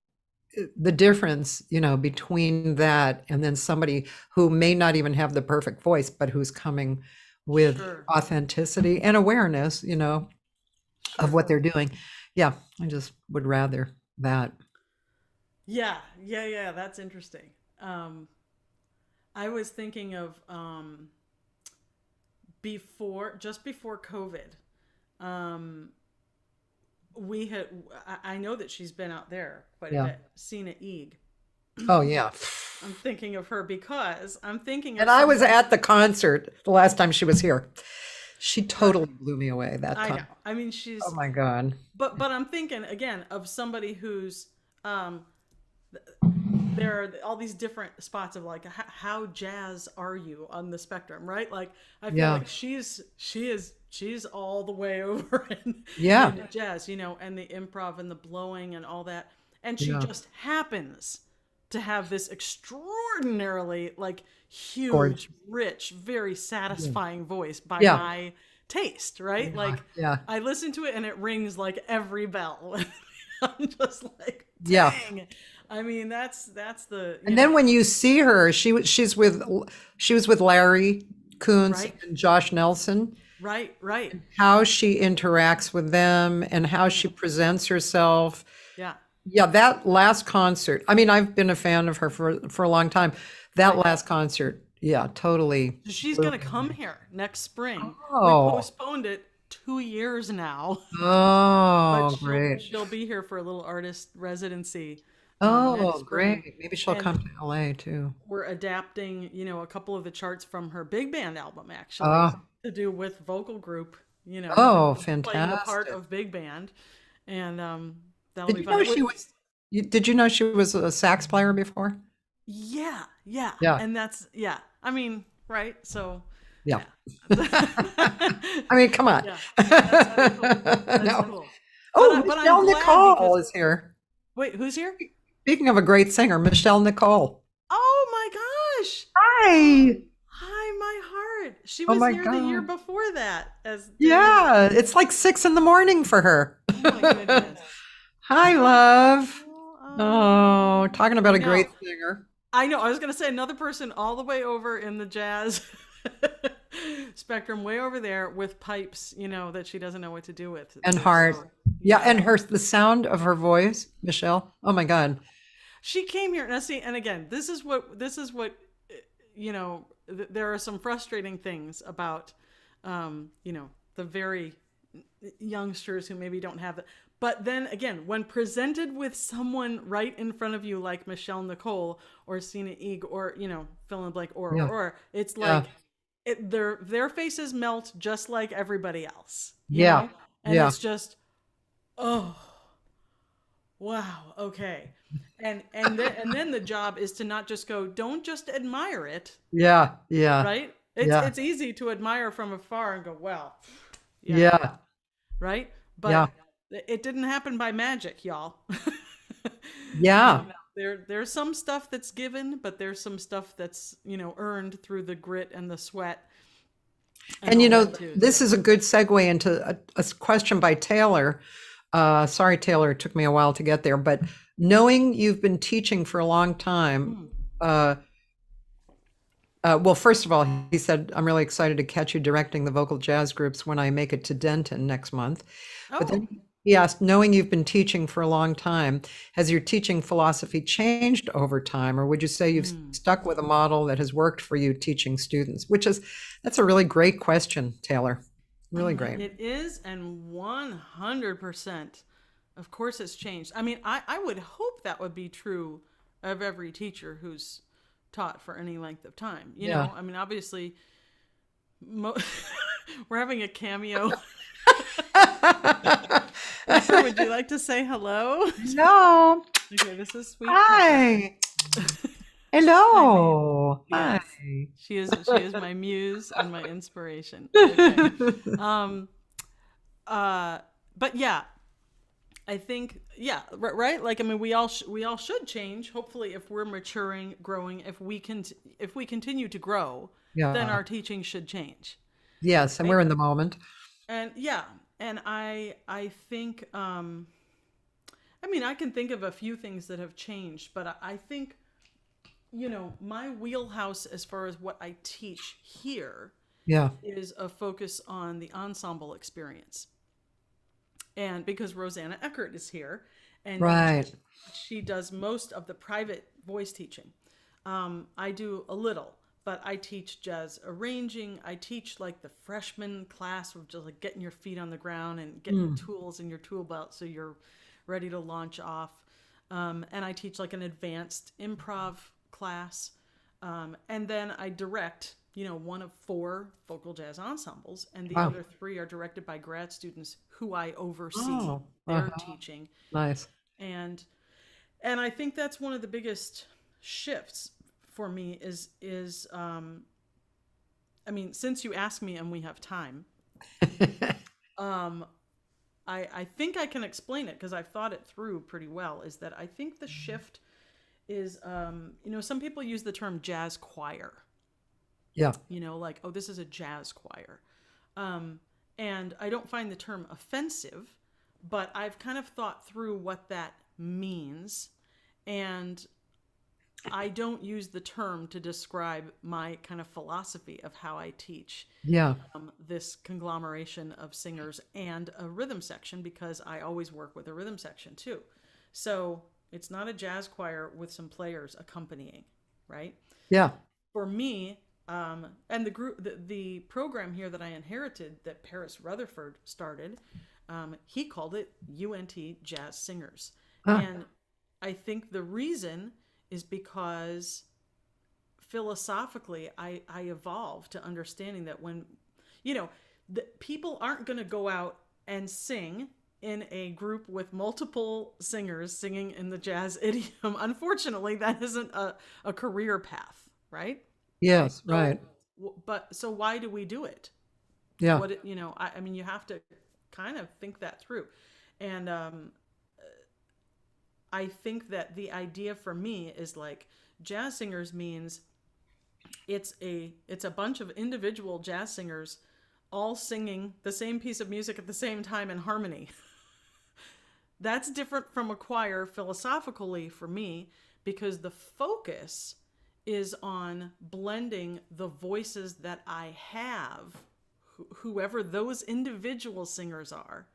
A: the difference, you know, between that and then somebody who may not even have the perfect voice, but who's coming with authenticity and awareness, you know, of what they're doing. Yeah, I just would rather that. Yeah.
C: That's interesting. I was thinking of just before COVID, I know that she's been out there quite a bit, Sina Eeg.
A: Oh yeah.
C: I'm thinking of her because I'm thinking of
A: And I was at the concert the last time she was here. She totally blew me away that time.
C: I know. I mean, she's,
A: oh my God.
C: But I'm thinking again of somebody who's there are all these different spots of like how jazz are you on the spectrum, right? Like I feel like she's all the way over in jazz, you know, and the improv and the blowing and all that, and she just happens to have this extraordinarily like huge, gorgeous, rich, very satisfying voice by my taste, right? I listen to it and it rings like every bell. I'm just like, dang. I mean, that's the.
A: And then when you see her, she was with Larry Kuntz and Josh Nelson.
C: Right.
A: And how she interacts with them and how she presents herself. Yeah, that last concert. I mean, I've been a fan of her for a long time. That last concert, totally.
C: She's going to come here next spring. Oh. We postponed it 2 years now.
A: Oh,
C: but
A: great.
C: She'll be here for a little artist residency.
A: Oh, great. Maybe she'll come to LA too.
C: We're adapting, you know, a couple of the charts from her big band album actually to do with vocal group, you know.
A: Oh, fantastic.
C: Playing the part of big band. And that'll be
A: fun. Did you know she was a sax player before?
C: Yeah. And that's, I mean, right? So,
A: yeah. I mean, come on.
C: Yeah. That's cool.
A: Oh, Michelle Nicole is here.
C: Wait, who's here?
A: Speaking of a great singer, Michelle Nicole.
C: Oh my gosh.
A: Hi,
C: my heart. She was here the year before that.
A: It's like 6 a.m. for her.
C: Oh my goodness.
A: Hi, love. Oh, talking about a great singer.
C: I know. I was going to say another person all the way over in the jazz spectrum, way over there with pipes, you know, that she doesn't know what to do with.
A: And heart. And the sound of her voice, Michelle. Oh my God.
C: She came here. Now see, and again, this is what, you know, there are some frustrating things about, you know, the very youngsters who maybe don't have it. But then again, when presented with someone right in front of you, like Michelle Nicole or Sina Eeg or, fill in the blank, or it's like their faces melt just like everybody else. You know? And it's just, oh, wow, okay. And then the job is to not just go, don't just admire it.
A: Yeah.
C: Right? It's easy to admire from afar and go, well, right? But it didn't happen by magic, y'all. There's some stuff that's given, but there's some stuff that's, earned through the grit and the sweat.
A: And this is a good segue into a question by Taylor. Sorry, Taylor, it took me a while to get there, but knowing you've been teaching for a long time, well, first of all, he said, I'm really excited to catch you directing the vocal jazz groups when I make it to Denton next month. But then he asked, knowing you've been teaching for a long time, has your teaching philosophy changed over time? Or would you say you've stuck with a model that has worked for you teaching students? That's a really great question, Taylor. Really great.
C: It is, and 100%. Of course it's changed. I mean, I would hope that would be true of every teacher who's taught for any length of time. You know, I mean, obviously, we're having a cameo. Would you like to say hello?
A: No.
C: Okay, this is sweet.
A: Hi. Hello.
C: Yes. Hi. She is my muse and my inspiration. Okay. But yeah, I think, right? Like, I mean, we all should change. Hopefully, if we're maturing, growing, if we continue to grow, then our teaching should change.
A: Yes, and we're in the moment.
C: And and I think, I mean, I can think of a few things that have changed, but I think, my wheelhouse as far as what I teach here is a focus on the ensemble experience. And because Rosanna Eckert is here, and she does most of the private voice teaching. I do a little, but I teach jazz arranging. I teach like the freshman class of just like getting your feet on the ground and getting your tools in your tool belt so you're ready to launch off. And I teach like an advanced improv class. And then I direct, one of 4 vocal jazz ensembles, and the other 3 are directed by grad students who I oversee their teaching.
A: Nice.
C: And I think that's one of the biggest shifts for me is I mean, since you asked me and we have time, I think I can explain it because I've thought it through pretty well, is that I think the shift is, some people use the term jazz choir.
A: Yeah.
C: Like, oh, this is a jazz choir. And I don't find the term offensive, but I've kind of thought through what that means. And I don't use the term to describe my kind of philosophy of how I teach this conglomeration of singers and a rhythm section, because I always work with a rhythm section too. So it's not a jazz choir with some players accompanying, right? Yeah. For me, and the program here that I inherited that Paris Rutherford started, he called it UNT Jazz Singers. And I think the reason is because philosophically I evolved to understanding that when, the people aren't going to go out and sing in a group with multiple singers singing in the jazz idiom. Unfortunately, that isn't a career path, right?
A: Yes, right.
C: But so why do we do it?
A: Yeah.
C: I mean, you have to kind of think that through. And I think that the idea for me is like jazz singers means it's a bunch of individual jazz singers all singing the same piece of music at the same time in harmony. That's different from a choir philosophically for me, because the focus is on blending the voices that I have, whoever those individual singers are.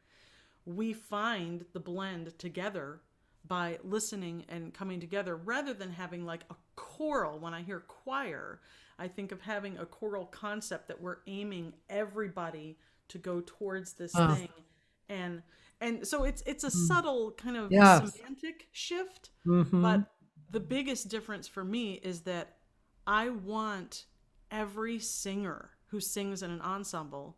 C: We find the blend together by listening and coming together, rather than having like a choral. When I hear choir, I think of having a choral concept that we're aiming everybody to go towards this thing. And so it's a subtle kind of semantic shift, but the biggest difference for me is that I want every singer who sings in an ensemble,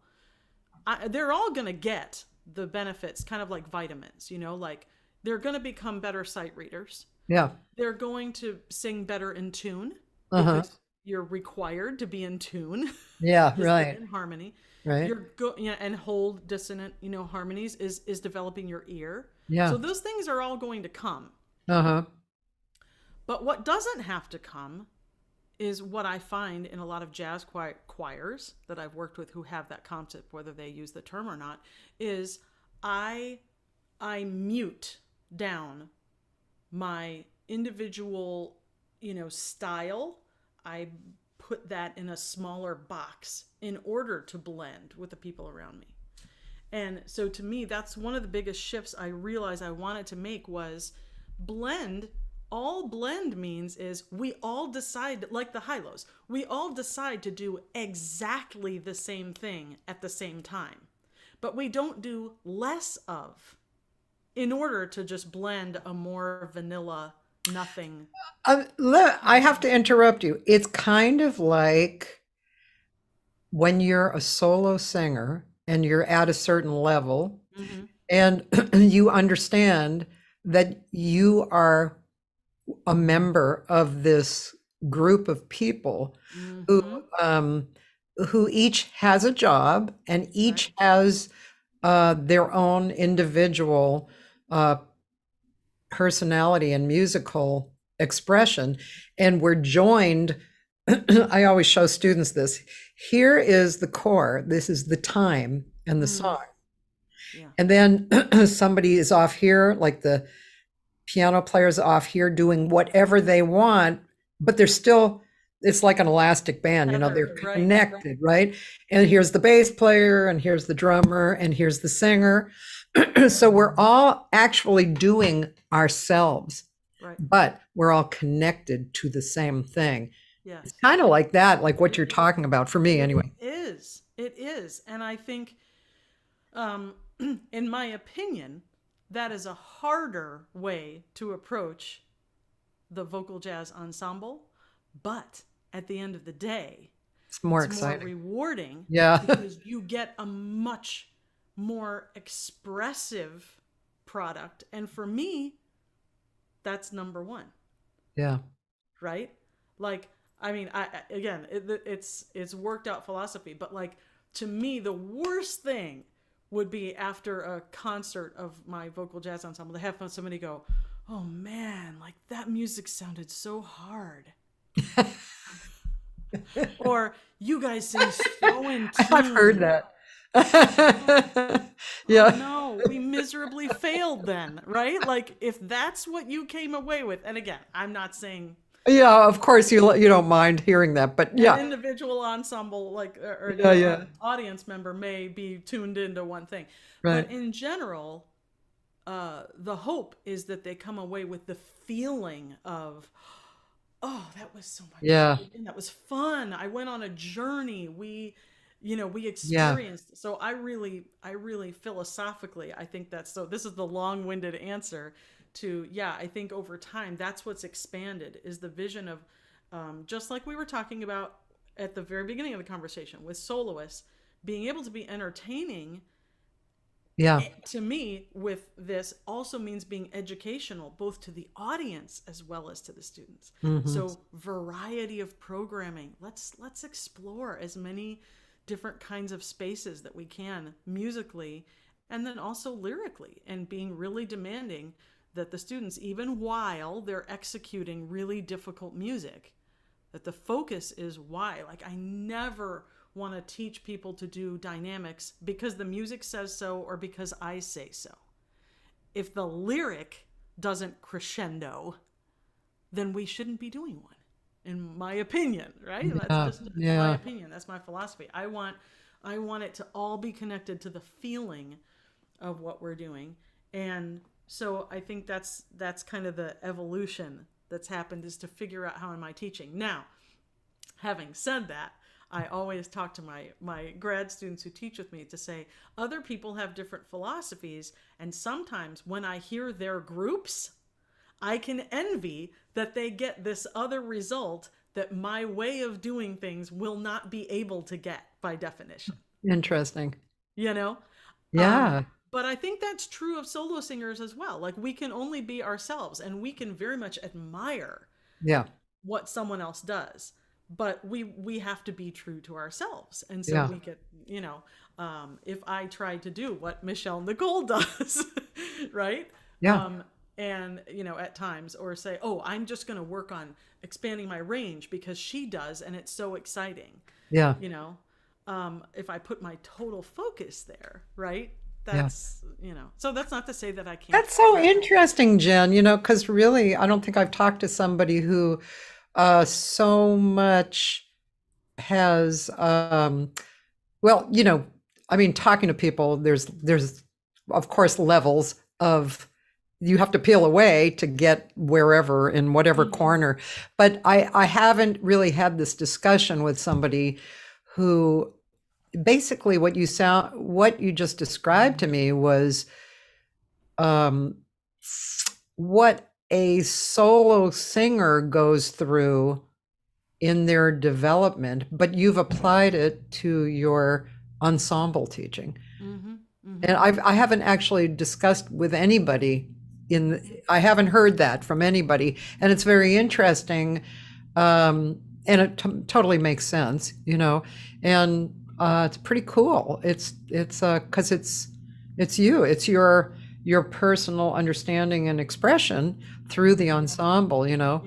C: they're all going to get the benefits, kind of like vitamins, like they're going to become better sight readers.
A: Yeah.
C: They're going to sing better in tune because you're required to be in tune.
A: Yeah, right.
C: In harmony.
A: Right.
C: And hold dissonant, harmonies is developing your ear.
A: Yeah.
C: So those things are all going to come. But what doesn't have to come is what I find in a lot of jazz choirs that I've worked with who have that concept, whether they use the term or not, is I mute down my individual, style. I put that in a smaller box in order to blend with the people around me. And so to me, that's one of the biggest shifts I realized I wanted to make was blend. All blend means is we all decide, like the high-lows, we all decide to do exactly the same thing at the same time. But we don't do less of in order to just blend a more vanilla nothing.
A: I have to interrupt you. It's kind of like when you're a solo singer and you're at a certain level and you understand that you are a member of this group of people who each has a job and each has their own individual personality and musical expression, and we're joined. I always show students this. Here is the core. This is the time and the song. Yeah. And then somebody is off here, like the piano player's off here doing whatever they want, but they're still, it's like an elastic band, they're connected, right? And here's the bass player, and here's the drummer, and here's the singer. So we're all actually doing ourselves, but we're all connected to the same thing. Yes. It's kind of like that, like what you're talking about, for me anyway.
C: It is. And I think, in my opinion, that is a harder way to approach the vocal jazz ensemble. But at the end of the day,
A: it's more exciting,
C: more rewarding.
A: Yeah.
C: Because you get a much more expressive product. And for me, that's number one.
A: Yeah.
C: Right? Like, I mean, it's worked out philosophy, but like, to me, the worst thing would be after a concert of my vocal jazz ensemble to have somebody go, "Oh man, like that music sounded so hard." Or, "You guys sing so in tune."
A: I've heard that. Yeah.
C: Oh, no, we miserably failed then, right? Like, if that's what you came away with, and again, I'm not saying.
A: Yeah, of course you don't mind hearing that, but yeah.
C: An individual ensemble, like, or audience member may be tuned into one thing. Right. But in general, the hope is that they come away with the feeling of, oh, that was so much fun. And that was fun. I went on a journey. We experienced. Yeah. So I really philosophically, I think that's, so this is the long-winded answer to, I think over time, that's what's expanded, is the vision of, just like we were talking about at the very beginning of the conversation with soloists, being able to be entertaining. Yeah. To me, with this also means being educational, both to the audience as well as to the students. Mm-hmm. So variety of programming. Let's explore as many different kinds of spaces that we can musically, and then also lyrically, and being really demanding that the students, even while they're executing really difficult music, that the focus is why. Like, I never want to teach people to do dynamics because the music says so or because I say so. If the lyric doesn't crescendo, then we shouldn't be doing one, in my opinion, right? That's just my opinion. That's my philosophy. I want it to all be connected to the feeling of what we're doing. And so I think that's kind of the evolution that's happened, is to figure out how am I teaching. Now, having said that, I always talk to my grad students who teach with me to say, other people have different philosophies. And sometimes when I hear their groups, I can envy that they get this other result that my way of doing things will not be able to get by definition.
A: Interesting.
C: You know?
A: Yeah.
C: But I think that's true of solo singers as well. Like, we can only be ourselves, and we can very much admire what someone else does. But we have to be true to ourselves. And so we get, you know, if I try to do what Michelle Nicole does, right?
A: Yeah.
C: And, you know, at times, or say, oh, I'm just going to work on expanding my range because she does, and it's so exciting.
A: Yeah.
C: You know, if I put my total focus there, right? That's, you know, so that's not to say that I can't.
A: That's so interesting, Jen, you know, because really, I don't think I've talked to somebody who so much has, well, you know, I mean, talking to people, there's of course levels of, you have to peel away to get wherever in whatever corner. But I haven't really had this discussion with somebody who basically what you just described to me was what a solo singer goes through in their development, but you've applied it to your ensemble teaching. And I haven't actually discussed with anybody I haven't heard that from anybody, and it's very interesting, and it totally makes sense, you know, and it's pretty cool. It's because it's you, it's your personal understanding and expression through the ensemble, you know.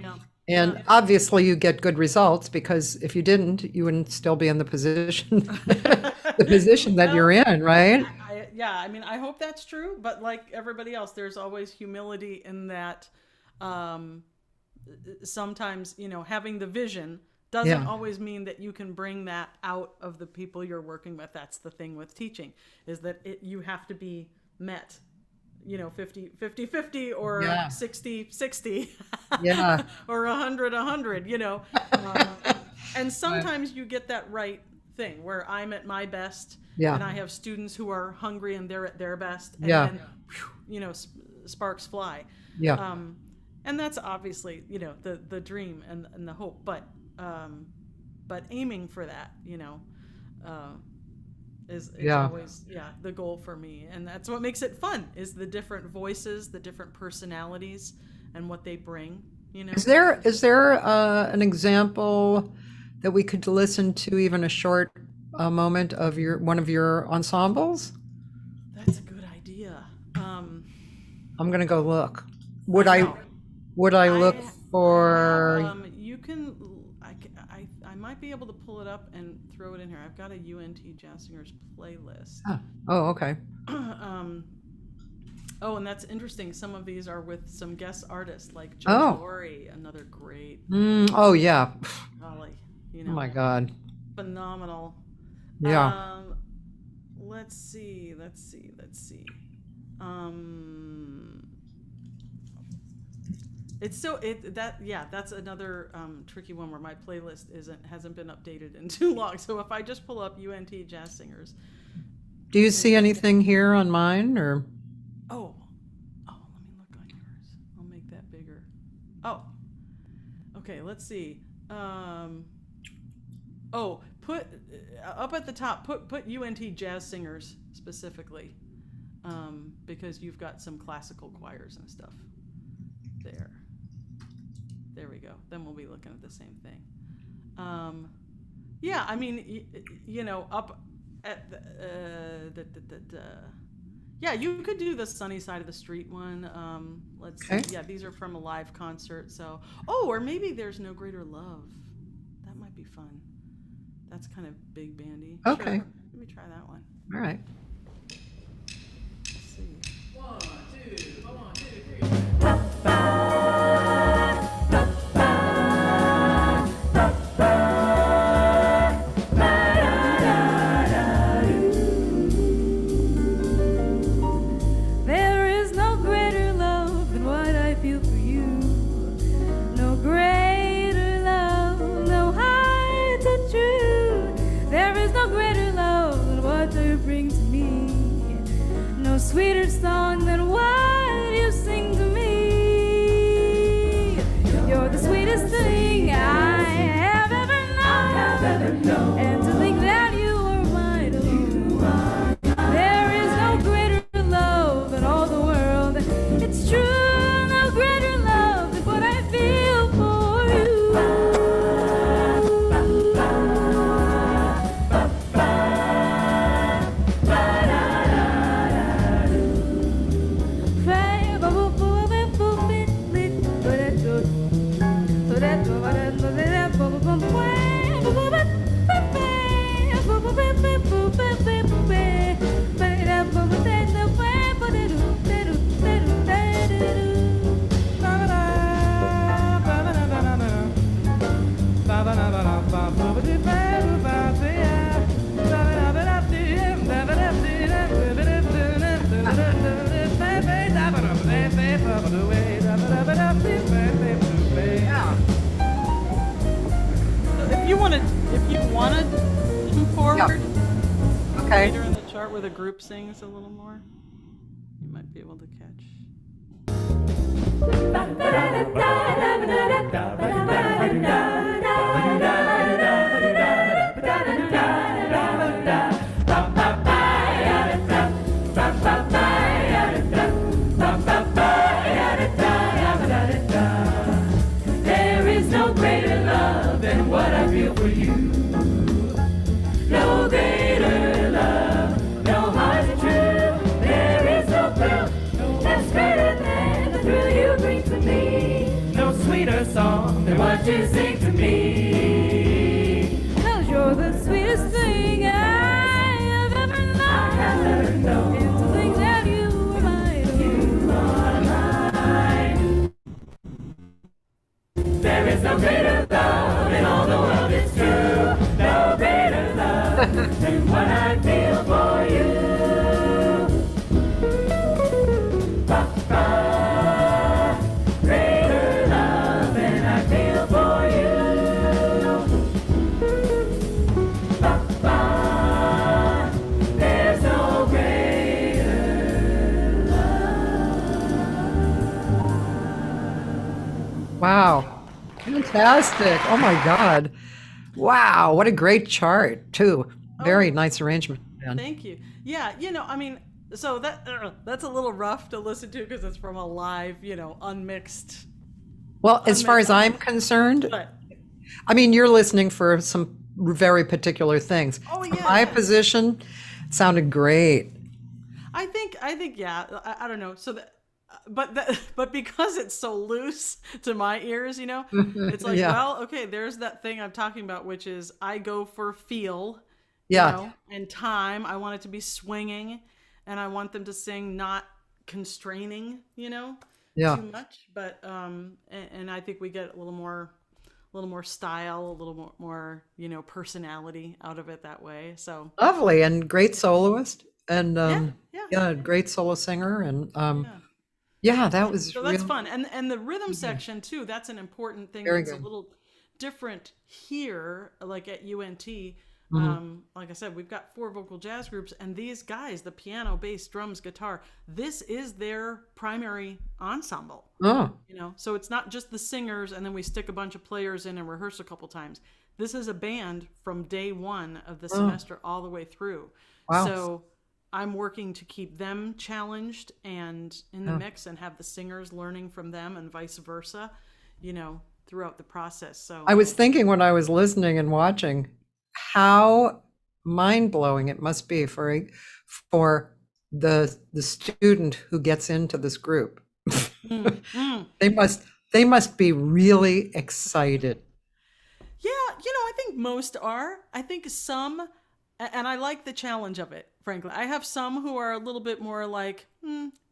A: And obviously you get good results, because if you didn't, you wouldn't still be in the position that you're in, right?
C: I mean, I hope that's true, but like everybody else, there's always humility in that. Sometimes, you know, having the vision doesn't always mean that you can bring that out of the people you're working with. That's the thing with teaching, is that you have to be met, you know, 50-50 or 60-60 or 100-100, you know. And sometimes you get that right thing where I'm at my best and I have students who are hungry and they're at their best, and then, you know, sparks fly. And that's obviously, you know, the dream and the hope, but aiming for that, you know, is always the goal for me. And that's what makes it fun, is the different voices, the different personalities, and what they bring, you know. Is
A: there an example that we could listen to, even a short moment of one of your ensembles?
C: That's a good idea.
A: I'm gonna go look. Would I look for?
C: You can. I might be able to pull it up and throw it in here. I've got a UNT Jazz Singers playlist.
A: Oh, okay.
C: Oh, and that's interesting. Some of these are with some guest artists, like Joe Laurie, another great.
A: Oh yeah.
C: Golly, you know.
A: Oh my God.
C: Phenomenal.
A: Yeah.
C: Let's see. That's another tricky one where my playlist hasn't been updated in too long. So if I just pull up UNT Jazz Singers.
A: Do you see anything here on mine, or?
C: Oh, let me look on yours. I'll make that bigger. Oh, okay. Let's see. Put up at the top. Put UNT Jazz Singers specifically, because you've got some classical choirs and stuff there. There we go. Then we'll be looking at the same thing. I mean, you know, up at you could do the Sunny Side of the Street one. Let's see. Yeah, these are from a live concert. So, or maybe There's No Greater Love. That might be fun. That's kind of big bandy.
A: Okay.
C: Sure. Let me try that one.
A: All right.
C: Let's see. 1, 2, 1, 2, 3.
E: There is no greater love than what I feel for you. No greater love, no higher to true. no sweeter song than what you sing to me. You're the sweetest thing I have ever known. And to think that you are mine alone. There is no greater love in all the world. It's true, no greater love than what I feel for you.
C: If you want to move forward
A: Okay.
C: later in the chart where the group sings a little more, you might be able to catch.
E: There is no greater love than what I feel for you. No greater love, no heart is true. There is no thrill that's greater than the thrill you bring to me. No sweeter song than what you sing to me. 'Cause you're the sweetest thing I have ever known. And to think that you are mine. You are mine. There is no greater love in all the world, it's true. No greater love than what I feel for you. Ba-ba. Greater love than I feel for you. Ba-ba. There's no greater love.
A: Wow. Fantastic. Oh my God. Wow. What a great chart, too. Very nice arrangement. Man.
C: Thank you. Yeah, I mean, so that's a little rough to listen to because it's from a live, unmixed.
A: Well, as far as I'm concerned,
C: But
A: I mean, you're listening for some very particular things.
C: Oh,
A: From
C: yeah,
A: my
C: yeah.
A: position, it sounded great.
C: I think, yeah. I don't know. So but because it's so loose to my ears, it's like,
A: Yeah.
C: well, okay, there's that thing I'm talking about, which is I go for feel,
A: Yeah.
C: and time. I want it to be swinging, and I want them to sing not constraining,
A: Yeah.
C: too much. But and I think we get a little more style, a little more personality out of it that way. So
A: Lovely and great soloist and
C: yeah.
A: great solo singer and yeah, that was
C: So that's
A: real-
C: fun. And the rhythm section too, that's an important thing.
A: Very
C: That's
A: good.
C: a little different here, like at UNT. Like I said, we've got 4 vocal jazz groups, and these guys, the piano, bass, drums, guitar, this is their primary ensemble.
A: Oh,
C: So it's not just the singers and then we stick a bunch of players in and rehearse a couple times. This is a band from day one of the semester all the way through.
A: Wow.
C: So I'm working to keep them challenged and in the mix and have the singers learning from them and vice versa, throughout the process. So
A: I was thinking when I was listening and watching how mind-blowing it must be for the student who gets into this group. They must be really excited.
C: Yeah, I think most are. I think some, and I like the challenge of it, frankly. I have some who are a little bit more like,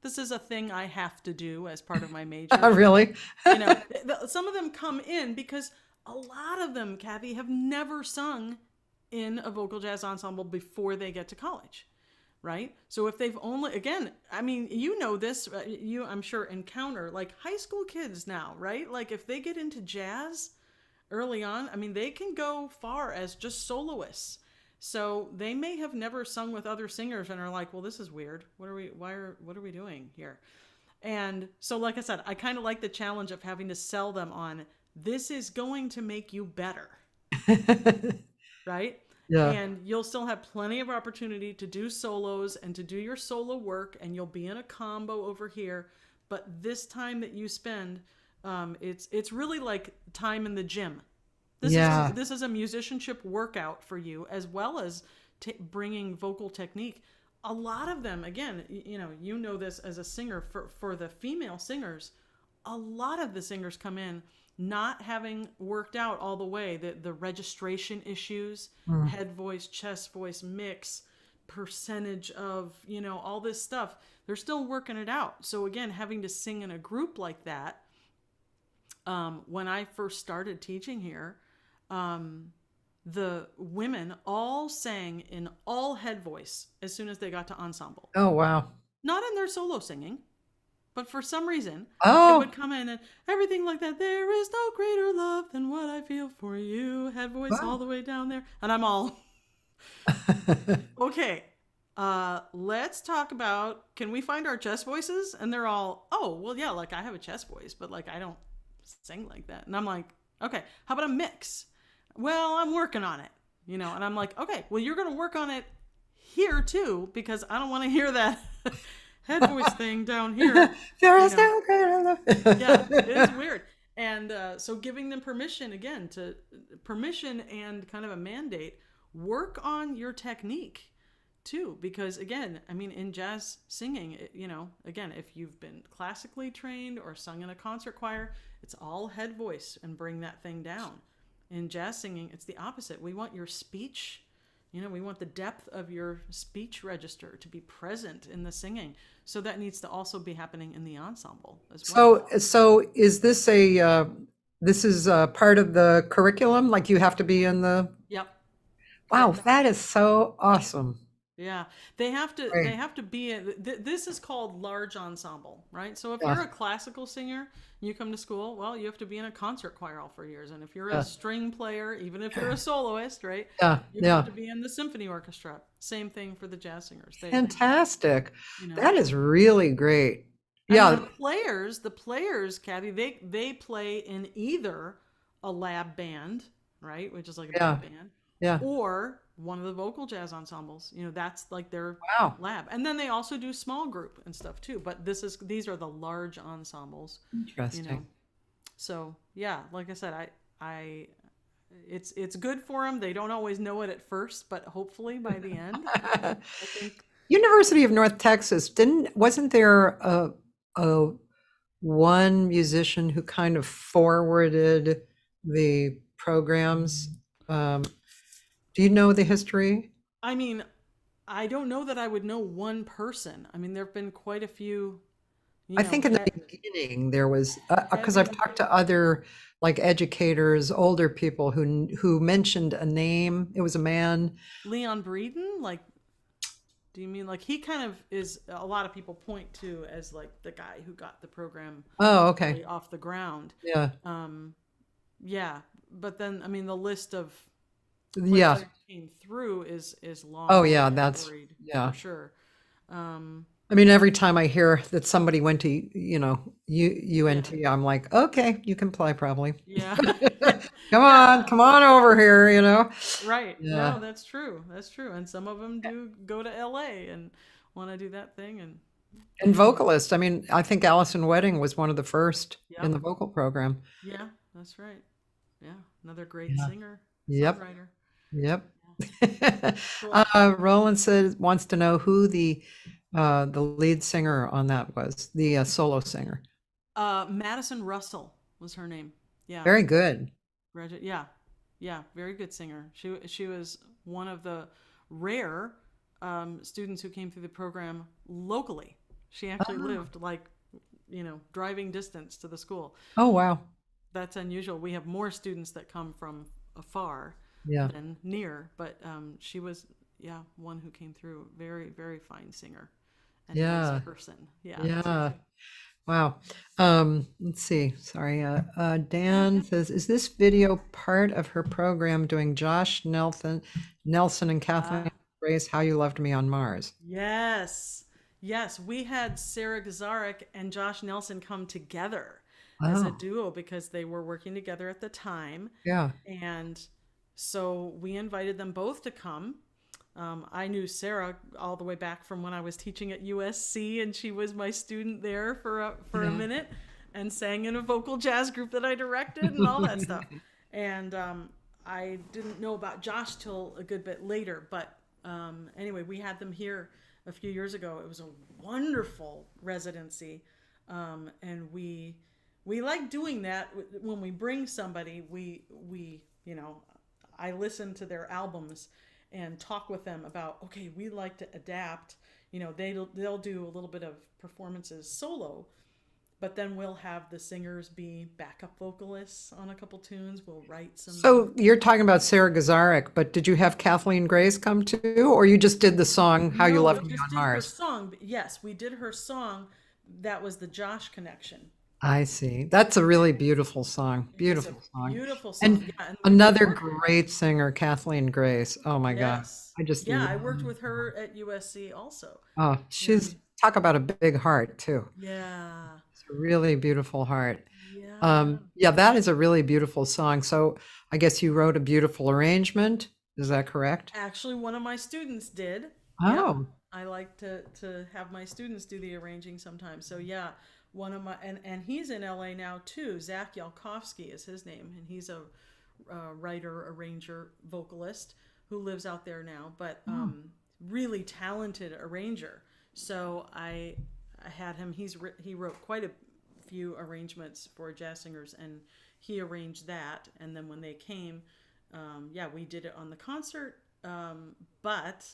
C: this is a thing I have to do as part of my major.
A: Really?
C: Some of them come in because a lot of them, Cathy, have never sung in a vocal jazz ensemble before they get to college, right? So if they've only, again, I mean, this, you, I'm sure, encounter like high school kids now, right? Like if they get into jazz early on, I mean, they can go far as just soloists. So they may have never sung with other singers and are like, well, this is weird. What are we doing here? And so, like I said, I kind of like the challenge of having to sell them on, this is going to make you better. Right?
A: Yeah.
C: And you'll still have plenty of opportunity to do solos and to do your solo work, and you'll be in a combo over here. But this time that you spend, it's really like time in the gym. This is a musicianship workout for you, as well as bringing vocal technique. A lot of them, again, you know this as a singer, for the female singers, a lot of the singers come in not having worked out all the way the registration issues, head voice, chest voice, mix, percentage of, all this stuff. They're still working it out. So again, having to sing in a group like that, when I first started teaching here, the women all sang in all head voice as soon as they got to ensemble.
A: Oh, wow.
C: Not in their solo singing, but for some reason,
A: it
C: would come in and everything like that. There is no greater love than what I feel for you. Head voice all the way down there. And I'm all, okay, let's talk about, can we find our chest voices? And they're all, oh, well, yeah, like I have a chest voice, but like I don't sing like that. And I'm like, okay, how about a mix? Well, I'm working on it, and I'm like, okay, well, you're going to work on it here too, because I don't want to hear that head voice thing down here.
A: There is no greater love.
C: Yeah, it is weird. And so giving them permission and kind of a mandate, work on your technique too, because again, I mean, in jazz singing, again, if you've been classically trained or sung in a concert choir, it's all head voice and bring that thing down. In jazz singing, it's the opposite. We want your speech, we want the depth of your speech register to be present in the singing. So that needs to also be happening in the ensemble as well.
A: So is this this is part of the curriculum? Like you have to be in the...
C: Yep.
A: Wow, that is so awesome.
C: Yeah, they have to be this is called large ensemble, right? So if you're a classical singer, you come to school, well, you have to be in a concert choir all 4 years. And if you're a string player, even if you're a soloist, right? You have to be in the symphony orchestra. Same thing for the jazz singers.
A: Fantastic. That is really great.
C: And the players, Cathy, they play in either a lab band, right? Which is like a big band.
A: Yeah.
C: Or one of the vocal jazz ensembles, that's like their lab. And then they also do small group and stuff too. But these are the large ensembles.
A: Interesting.
C: So yeah, like I said, it's good for them. They don't always know it at first, but hopefully by the end, I think.
A: University of North Texas, wasn't there a one musician who kind of forwarded the programs? Do you know the history?
C: I mean, I don't know that I would know one person. I mean, there have been quite a few.
A: I think in the beginning there was, because I've talked to other like educators, older people who mentioned a name. It was a man.
C: Leon Breeden? Like, do you mean like he kind of is, a lot of people point to as like the guy who got the program really off the ground.
A: Yeah.
C: Yeah. But then, I mean, the list of came through is long.
A: Oh yeah, that's
C: for sure.
A: I mean, every time I hear that somebody went to UNT, I'm like, okay, you can play probably.
C: Yeah.
A: come on over here,
C: Right.
A: Yeah.
C: No, that's true. And some of them do go to LA and want to do that thing.
A: And vocalist. I mean, I think Allison Wedding was one of the first in the vocal program.
C: Yeah, that's right. Yeah, another great singer.
A: Yep.
C: Songwriter.
A: Yep. Roland wants to know who the lead singer on that was, the solo singer.
C: Madison Russell was her name. Yeah.
A: Very good.
C: Yeah. Yeah. Very good singer. She was one of the rare students who came through the program locally. She actually lived driving distance to the school.
A: Oh, wow.
C: That's unusual. We have more students that come from afar than near, but she was one who came through. Very, very fine singer and nice person. Yeah.
A: Wow. Let's see. Sorry. Dan says, is this video part of her program doing Josh Nelson and Kathleen Grace, How You Loved Me on Mars?
C: Yes. Yes. We had Segal-Garcia and Josh Nelson come together as a duo because they were working together at the time.
A: Yeah.
C: And so we invited them both to come. I knew Sarah all the way back from when I was teaching at USC, and she was my student there for a minute and sang in a vocal jazz group that I directed and all that stuff. And I didn't know about Josh till a good bit later. But anyway, we had them here a few years ago. It was a wonderful residency. And we like doing that when we bring somebody. We I listen to their albums and talk with them about, okay, we like to adapt. They'll do a little bit of performances solo, but then we'll have the singers be backup vocalists on a couple tunes. We'll write some.
A: So you're talking about Segal-Garcia, but did you have Kathleen Grace come too, or you just did the song How You Loved Me on Mars?
C: Her song. Yes, we did her song. That was the Josh connection.
A: I see. That's a really beautiful song. Beautiful song.
C: Beautiful song.
A: And another great singer, Kathleen Grace. Oh my God.
C: I worked with her at USC also.
A: Oh, she's talk about a big heart too.
C: Yeah.
A: It's a really beautiful heart. Yeah, that is a really beautiful song. So I guess you wrote a beautiful arrangement. Is that correct?
C: Actually, one of my students did.
A: Oh.
C: Yeah. I like to have my students do the arranging sometimes. So yeah. One of my and he's in LA now too. Zach Yalkowski is his name, and he's a writer, arranger, vocalist who lives out there now. But really talented arranger. So I had him. He wrote quite a few arrangements for jazz singers, and he arranged that. And then when they came, we did it on the concert. But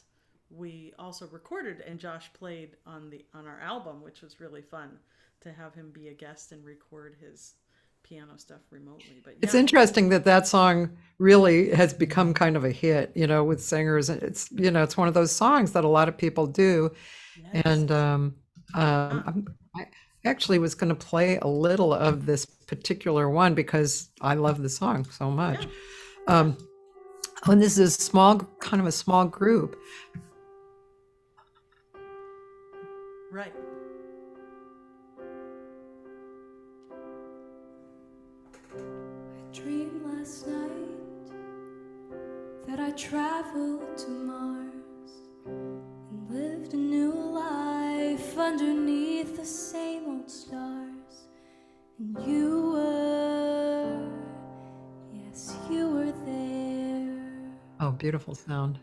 C: we also recorded, and Josh played on our album, which was really fun to have him be a guest and record his piano stuff remotely. But
A: it's interesting that song really has become kind of a hit, with singers. It's it's one of those songs that a lot of people do. Yes. And I actually was going to play a little of this particular one because I love the song so much. Yeah. And this is kind of a small group.
C: Right.
F: Dreamed last night that I traveled to Mars and lived a new life underneath the same old stars. And you were there.
A: Oh, beautiful sound.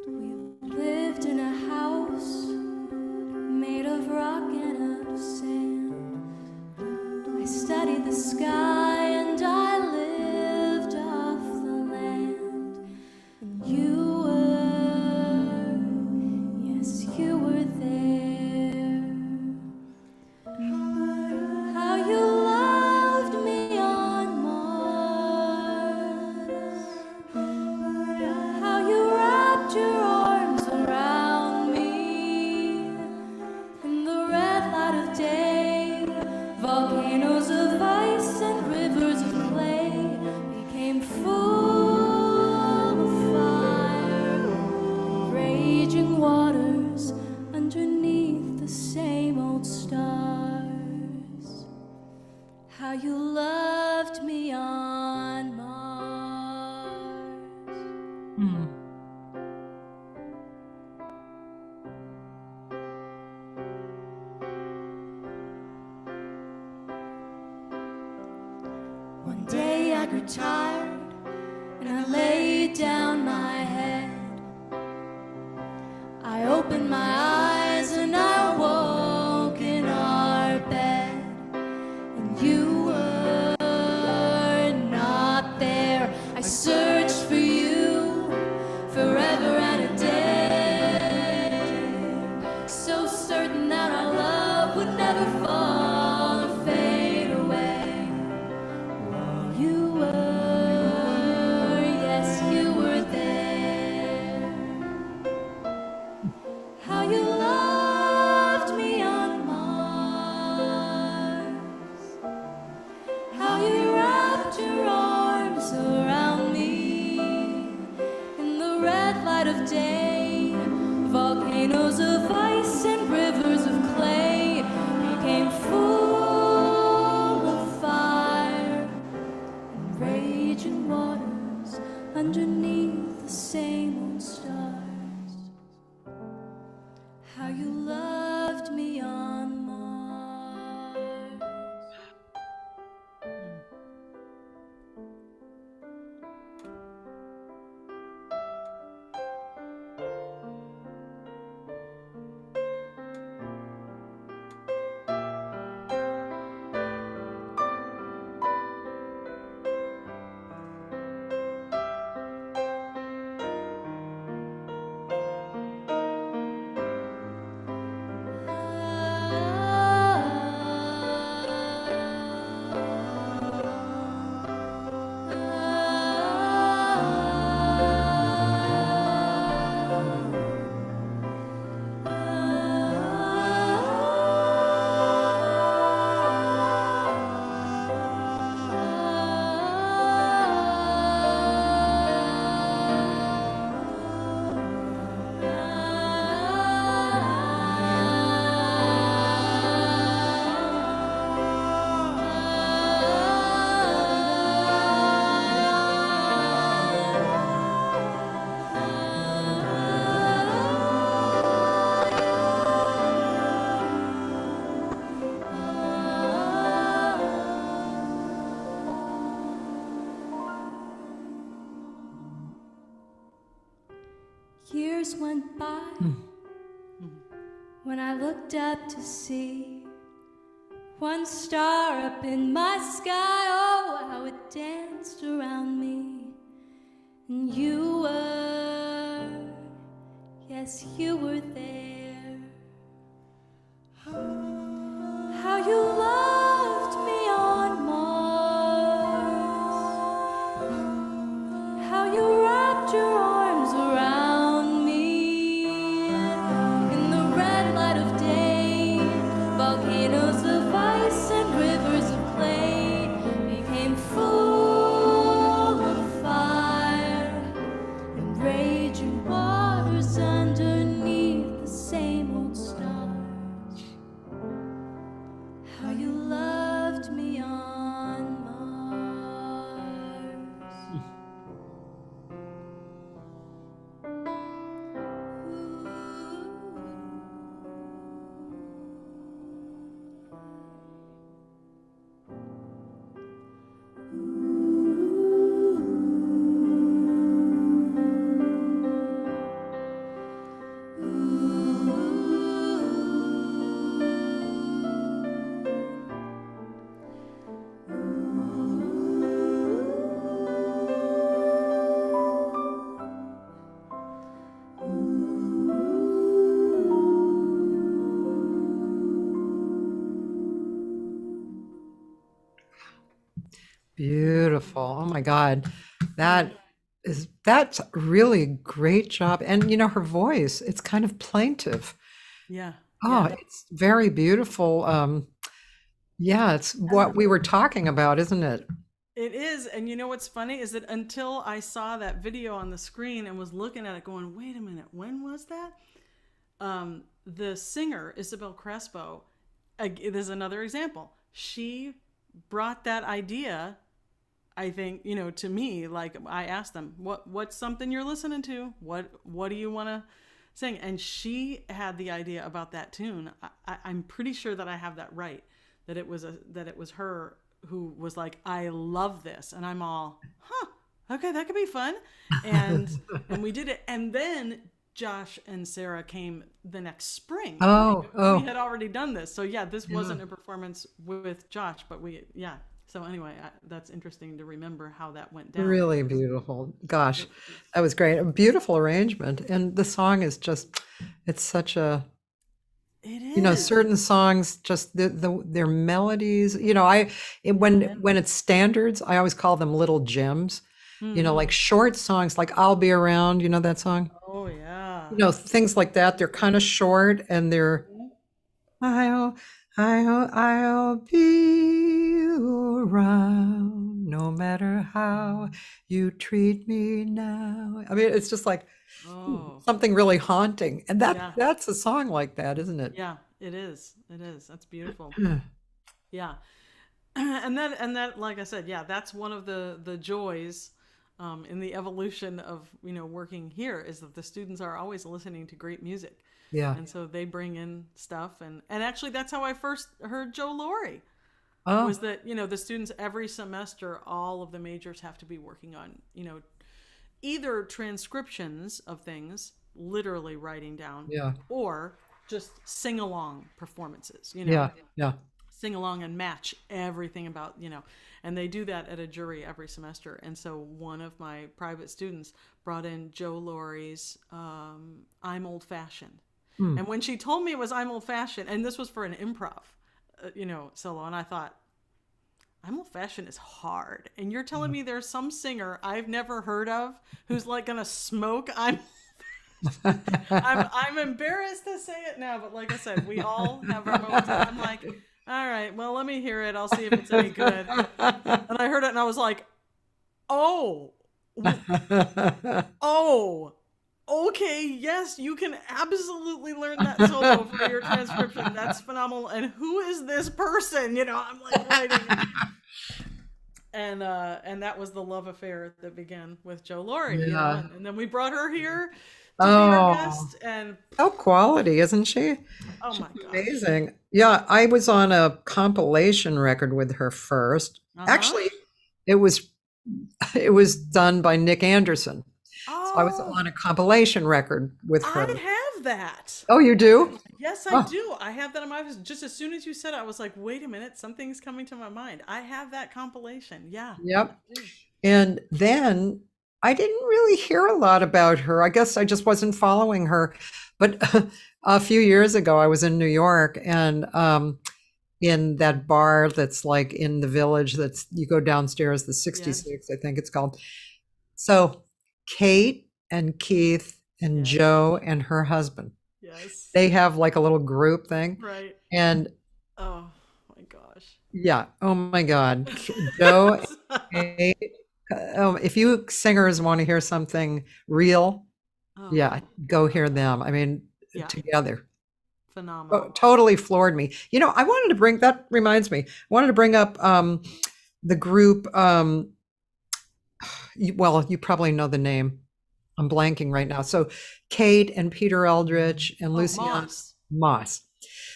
F: We lived in a house made of rock and out of sand. I studied the sky and I lived off the land. And you were there. How you loved me on Mars. How you wrapped your arms around me. In the red light of day, volcanoes of ice and rivers of clay became full of fire, raging waters underneath the same old stars. How you loved me on Mars. One day I grew tired and I laid down my head. I opened my eyes and I woke in our bed. And you were not there. I searched for you forever and a day. So certain that our love would never fall or fade away. You were, yes, you were there. How you loved me on Mars. I looked up to see one star up in my sky. Oh, how it danced around me. And you were, yes, you were there. How you loved me on Mars. How you wrapped your arms around me. In the red light of day, volcanoes of ice and rivers of clay became full of fire, and raging waters underneath the same old stars. How you loved me on Mars.
A: Beautiful. Oh my God. That's really a great job. And you know, her voice, it's kind of plaintive.
C: Yeah.
A: Oh, it's very beautiful. Yeah, it's what we were talking about, isn't it?
C: It is. And you know what's funny is that until I saw that video on the screen and was looking at it going, wait a minute, when was that? The singer, Isabel Crespo, there's another example. She brought that idea, I think, you know, to me. Like, I asked them, what's something you're listening to? What do you want to sing? And she had the idea about that tune. I'm pretty sure that I have that right, that it was her who was like, I love this. And I'm all, okay, that could be fun. And we did it. And then Josh and Sarah came the next spring.
A: Oh.
C: We had already done this. So yeah, this wasn't a performance with Josh, but so anyway, that's interesting to remember how that went down.
A: Really beautiful. Gosh, that was great. A beautiful arrangement. And the song is just, it's such a,
C: It is.
A: you know, certain songs, just their melodies, you know, when it's standards, I always call them little gems, you know, like short songs, like I'll Be Around, you know that song?
C: Oh yeah.
A: You know, things like that. They're kind of short and they're, I'll be around no matter how you treat me now. I mean, it's just like something really haunting. And that's a song like that, isn't it?
C: Yeah, it is. It is. That's beautiful. Yeah. And that, like I said, yeah, that's one of the joys in the evolution of, you know, working here, is that the students are always listening to great music.
A: Yeah.
C: And so they bring in stuff. And actually, that's how I first heard Joe Laurie.
A: Oh.
C: Was that, you know, the students every semester, all of the majors have to be working on, you know, either transcriptions of things, literally writing down, or just sing along performances, you know.
A: Yeah.
C: Sing along and match everything about, you know, and they do that at a jury every semester. And so one of my private students brought in Joe Laurie's I'm Old Fashioned. And when she told me it was I'm Old Fashioned, and this was for an improv, you know, solo, and I thought, I'm Old Fashioned is hard. And you're telling me there's some singer I've never heard of who's like gonna smoke I'm embarrassed to say it now, but like I said, we all have our moments. And I'm like, all right, well, let me hear it. I'll see if it's any good. And I heard it and I was like, oh, okay, yes, you can absolutely learn that solo for your transcription. That's phenomenal. And who is this person? You know, I'm like writing. And that was the love affair that began with Joe Laurie. You know? And then we brought her here to be our guest. And
A: so quality, isn't she?
C: Oh my gosh.
A: Amazing. Yeah, I was on a compilation record with her first. Actually, it was done by Nick Anderson. So I was on a compilation record with her.
C: I have have that.
A: Oh, you do?
C: Yes, I do. I have that in my office. Just as soon as you said it, I was like, wait a minute, something's coming to my mind. I have that compilation. Yeah.
A: Yep. And then I didn't really hear a lot about her. I guess I just wasn't following her. But a few years ago, I was in New York, and in that bar that's like in the Village, that's you go downstairs, the 66, I think it's called. So Kate and Keith and Joe and her husband, they have like a little group thing.
C: Right.
A: And
C: oh my gosh.
A: Yeah. Oh my God. Joe, Kate, if you singers want to hear something real, go hear them. I mean, together.
C: Phenomenal.
A: Oh, totally floored me. You know, I wanted to bring, that reminds me, I wanted to bring up the group, well, you probably know the name. I'm blanking right now. So Kate and Peter Eldridge and Lucian Moss.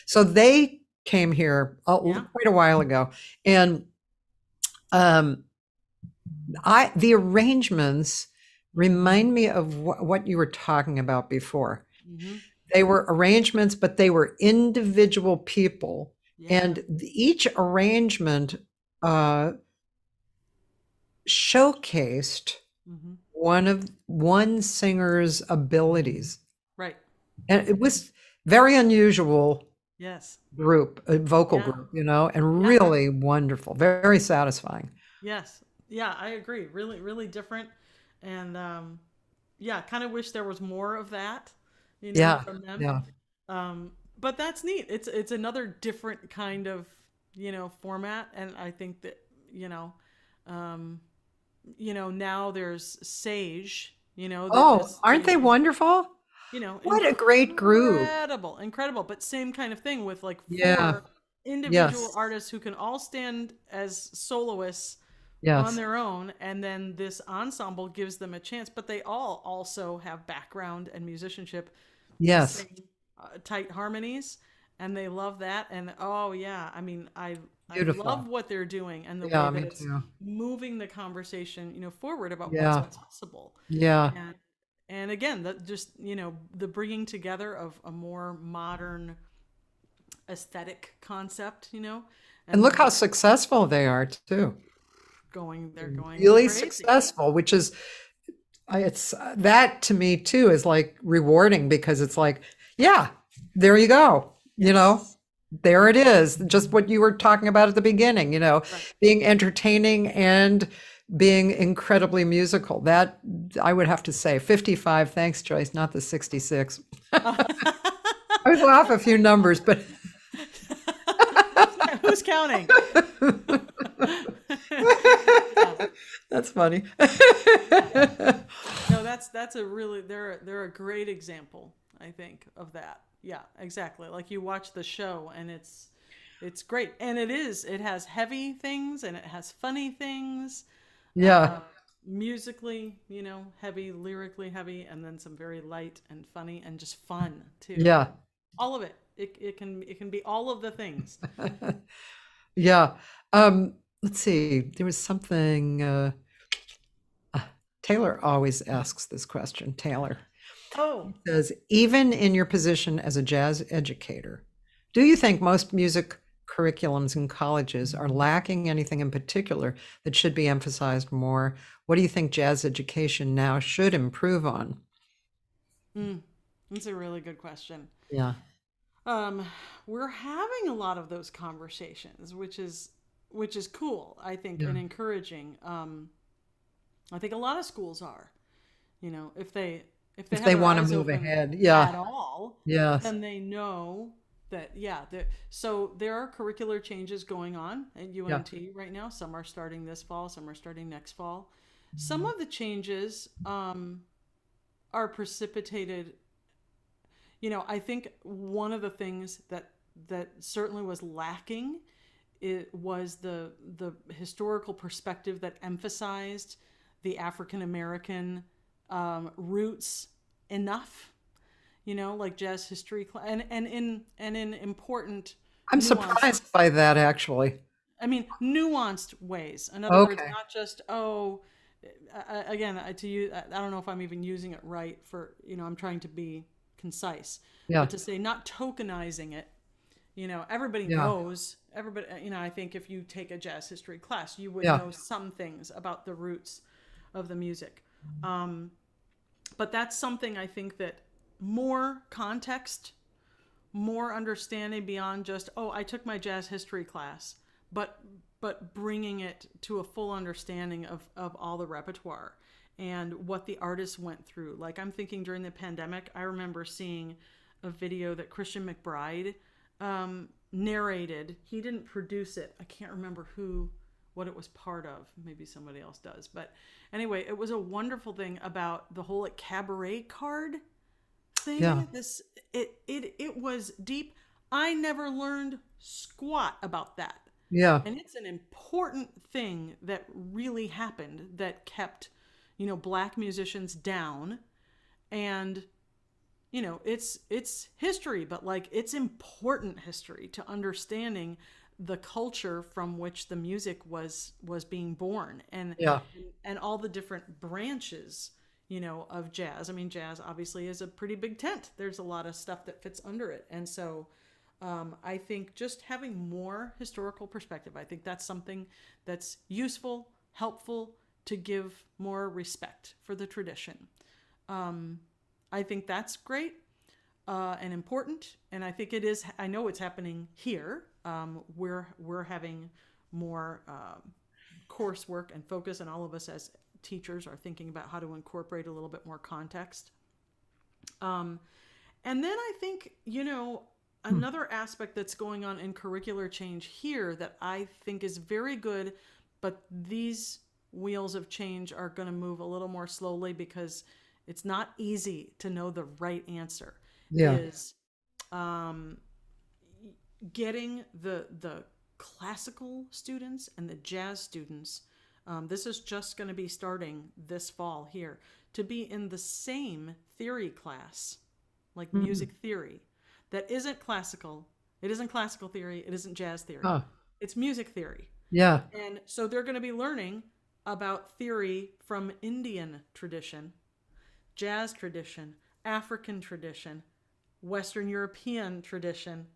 A: So they came here quite a while ago. And the arrangements remind me of what you were talking about before. Mm-hmm. They were arrangements, but they were individual people. Yeah. And each arrangement showcased one singer's abilities.
C: Right.
A: And it was very unusual.
C: Yes.
A: Group, a vocal group, you know, and really wonderful, very satisfying.
C: Yes. Yeah, I agree. Really, really different. And kind of wish there was more of that, you know, from them. Yeah. But that's neat. It's another different kind of, you know, format. And I think that, now there's Sage, you know.
A: Aren't they wonderful?
C: You know,
A: what a great group.
C: Incredible. But same kind of thing with like four individual artists who can all stand as soloists on their own. And then this ensemble gives them a chance, but they all also have background and musicianship.
A: Yes.
C: Tight harmonies. And they love that. And I mean, I love what they're doing and the way that it's moving the conversation, you know, forward about what's possible.
A: Yeah.
C: And again, that just, you know, the bringing together of a more modern aesthetic concept, you know.
A: And look how successful they are too.
C: They're going
A: really
C: crazy.
A: Successful, which is, it's that to me too is like rewarding, because it's like, there you go. You know, there it is. Just what you were talking about at the beginning, you know, being entertaining and being incredibly musical. That I would have to say 55. Thanks, Joyce, not the 66. I was off a few numbers, but
C: who's counting?
A: That's funny.
C: No, that's a really, they're a great example, I think, of that. Yeah, exactly. Like you watch the show and it's great. And it has heavy things and it has funny things.
A: Yeah.
C: Musically, you know, heavy, lyrically heavy, and then some very light and funny and just fun too.
A: Yeah.
C: All of it. It can be all of the things.
A: Yeah. Let's see. There was something Taylor always asks this question. Taylor.
C: Oh.
A: He says, even in your position as a jazz educator, do you think most music curriculums in colleges are lacking anything in particular that should be emphasized more? What do you think jazz education now should improve on?
C: That's a really good question.
A: Yeah.
C: We're having a lot of those conversations, which is cool, I think, and encouraging. I think a lot of schools are, you know, if they want to move ahead, at all, then they know that, so there are curricular changes going on at UNT right now. Some are starting this fall, some are starting next fall. Some of the changes are precipitated. You know, I think one of the things that certainly was lacking, it was the historical perspective that emphasized the African American roots enough, you know, like jazz history and in important.
A: I'm surprised by that, actually.
C: I mean, nuanced ways. In other words, not just again, to you, I don't know if I'm even using it right for, you know, I'm trying to be concise.
A: Yeah.
C: But to say not tokenizing it, everybody knows, I think if you take a jazz history class, you would know some things about the roots of the music. But that's something I think that more context, more understanding beyond just, I took my jazz history class, but bringing it to a full understanding of all the repertoire and what the artists went through. Like, I'm thinking during the pandemic, I remember seeing a video that Christian McBride narrated. He didn't produce it. I can't remember what it was part of. Maybe somebody else does. But anyway, it was a wonderful thing about the whole cabaret card thing.
A: Yeah.
C: It was deep. I never learned squat about that.
A: Yeah.
C: And it's an important thing that really happened that kept, Black musicians down. And it's history, but like it's important history to understanding the culture from which the music was being born, and all the different branches, of jazz. I mean, jazz obviously is a pretty big tent. There's a lot of stuff that fits under it. And so I think just having more historical perspective, I think that's something that's useful, helpful, to give more respect for the tradition. I think that's great and important, and I think it is. I know it's happening here. We're having more coursework and focus, and all of us as teachers are thinking about how to incorporate a little bit more context. And then I think another aspect that's going on in curricular change here that I think is very good, but these wheels of change are going to move a little more slowly because it's not easy to know the right answer. Is getting the classical students and the jazz students, this is just going to be starting this fall here, to be in the same theory class, like music theory, that isn't classical. It isn't classical theory. It isn't jazz theory. It's music theory.
A: Yeah.
C: And so they're going to be learning about theory from Indian tradition, jazz tradition, African tradition, Western European tradition,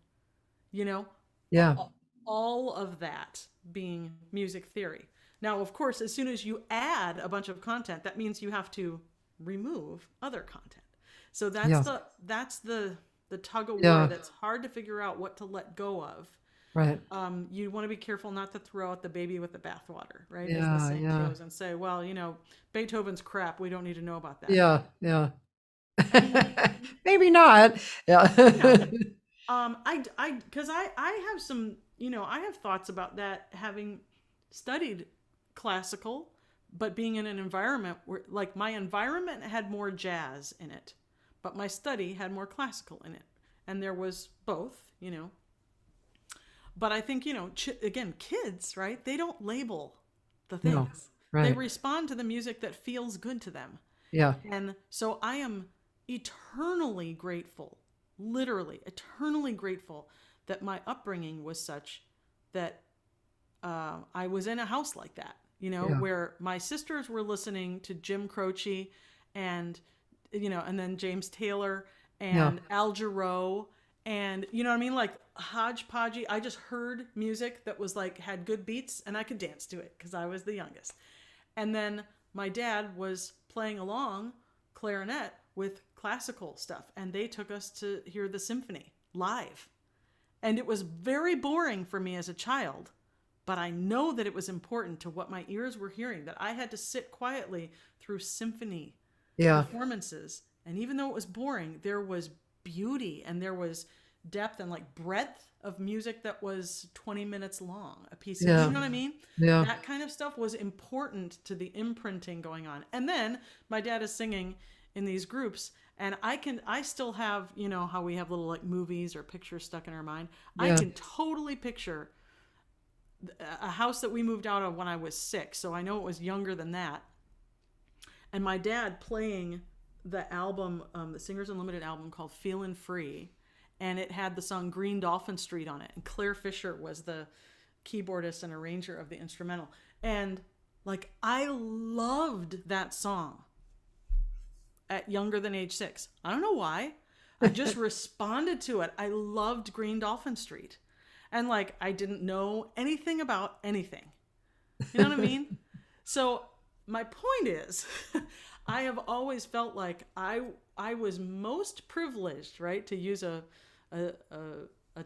C: all of that being music theory. Now, of course, as soon as you add a bunch of content, that means you have to remove other content. So that's the tug of war that's hard to figure out what to let go of.
A: Right.
C: You want to be careful not to throw out the baby with the bathwater, right? As the saying goes, and say, well, Beethoven's crap. We don't need to know about that.
A: Yeah. Maybe not. Yeah.
C: Because I have some, I have thoughts about that, having studied classical, but being in an environment where, like, my environment had more jazz in it, but my study had more classical in it, and there was both, But I think, again, kids, right? They don't label the things.
A: No, right.
C: They respond to the music that feels good to them.
A: Yeah.
C: And so I am eternally grateful, literally eternally grateful, that my upbringing was such that I was in a house like that, where my sisters were listening to Jim Croce and, and then James Taylor and Al Jarreau. And you know what I mean? Like hodgepodgey. I just heard music that was like, had good beats, and I could dance to it because I was the youngest. And then my dad was playing along clarinet with classical stuff, and they took us to hear the symphony live. And it was very boring for me as a child, but I know that it was important to what my ears were hearing, that I had to sit quietly through symphony performances. And even though it was boring, there was beauty and there was depth and like breadth of music that was 20 minutes long a piece. You know what I mean?
A: Yeah.
C: That kind of stuff was important to the imprinting going on. And then my dad is singing in these groups, and I still have, how we have little like movies or pictures stuck in our mind. I can totally picture a house that we moved out of when I was 6. So I know it was younger than that. And my dad playing the album, the Singers Unlimited album called Feelin' Free. And it had the song Green Dolphin Street on it. And Claire Fisher was the keyboardist and arranger of the instrumental. And like, I loved that song at younger than age 6. I don't know why. I just responded to it. I loved Green Dolphin Street. And like, I didn't know anything about anything. You know what I mean? So my point is, I have always felt like I was most privileged, right? To use a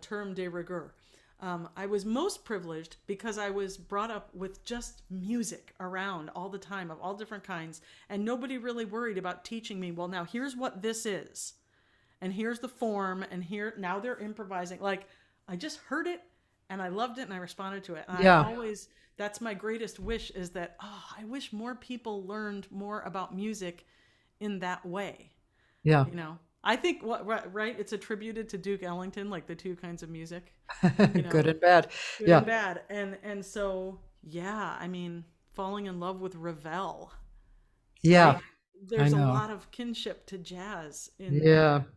C: term de rigueur. I was most privileged because I was brought up with just music around all the time of all different kinds. And nobody really worried about teaching me, well, now here's what this is. And here's the form. And now they're improvising. Like, I just heard it and I loved it and I responded to it. And that's my greatest wish, is that, I wish more people learned more about music in that way.
A: Yeah.
C: You know, I think right? It's attributed to Duke Ellington, like the two kinds of music,
A: good and bad.
C: Good and bad. And so, yeah, I mean, falling in love with Ravel.
A: Yeah.
C: Right? There's a lot of kinship to jazz in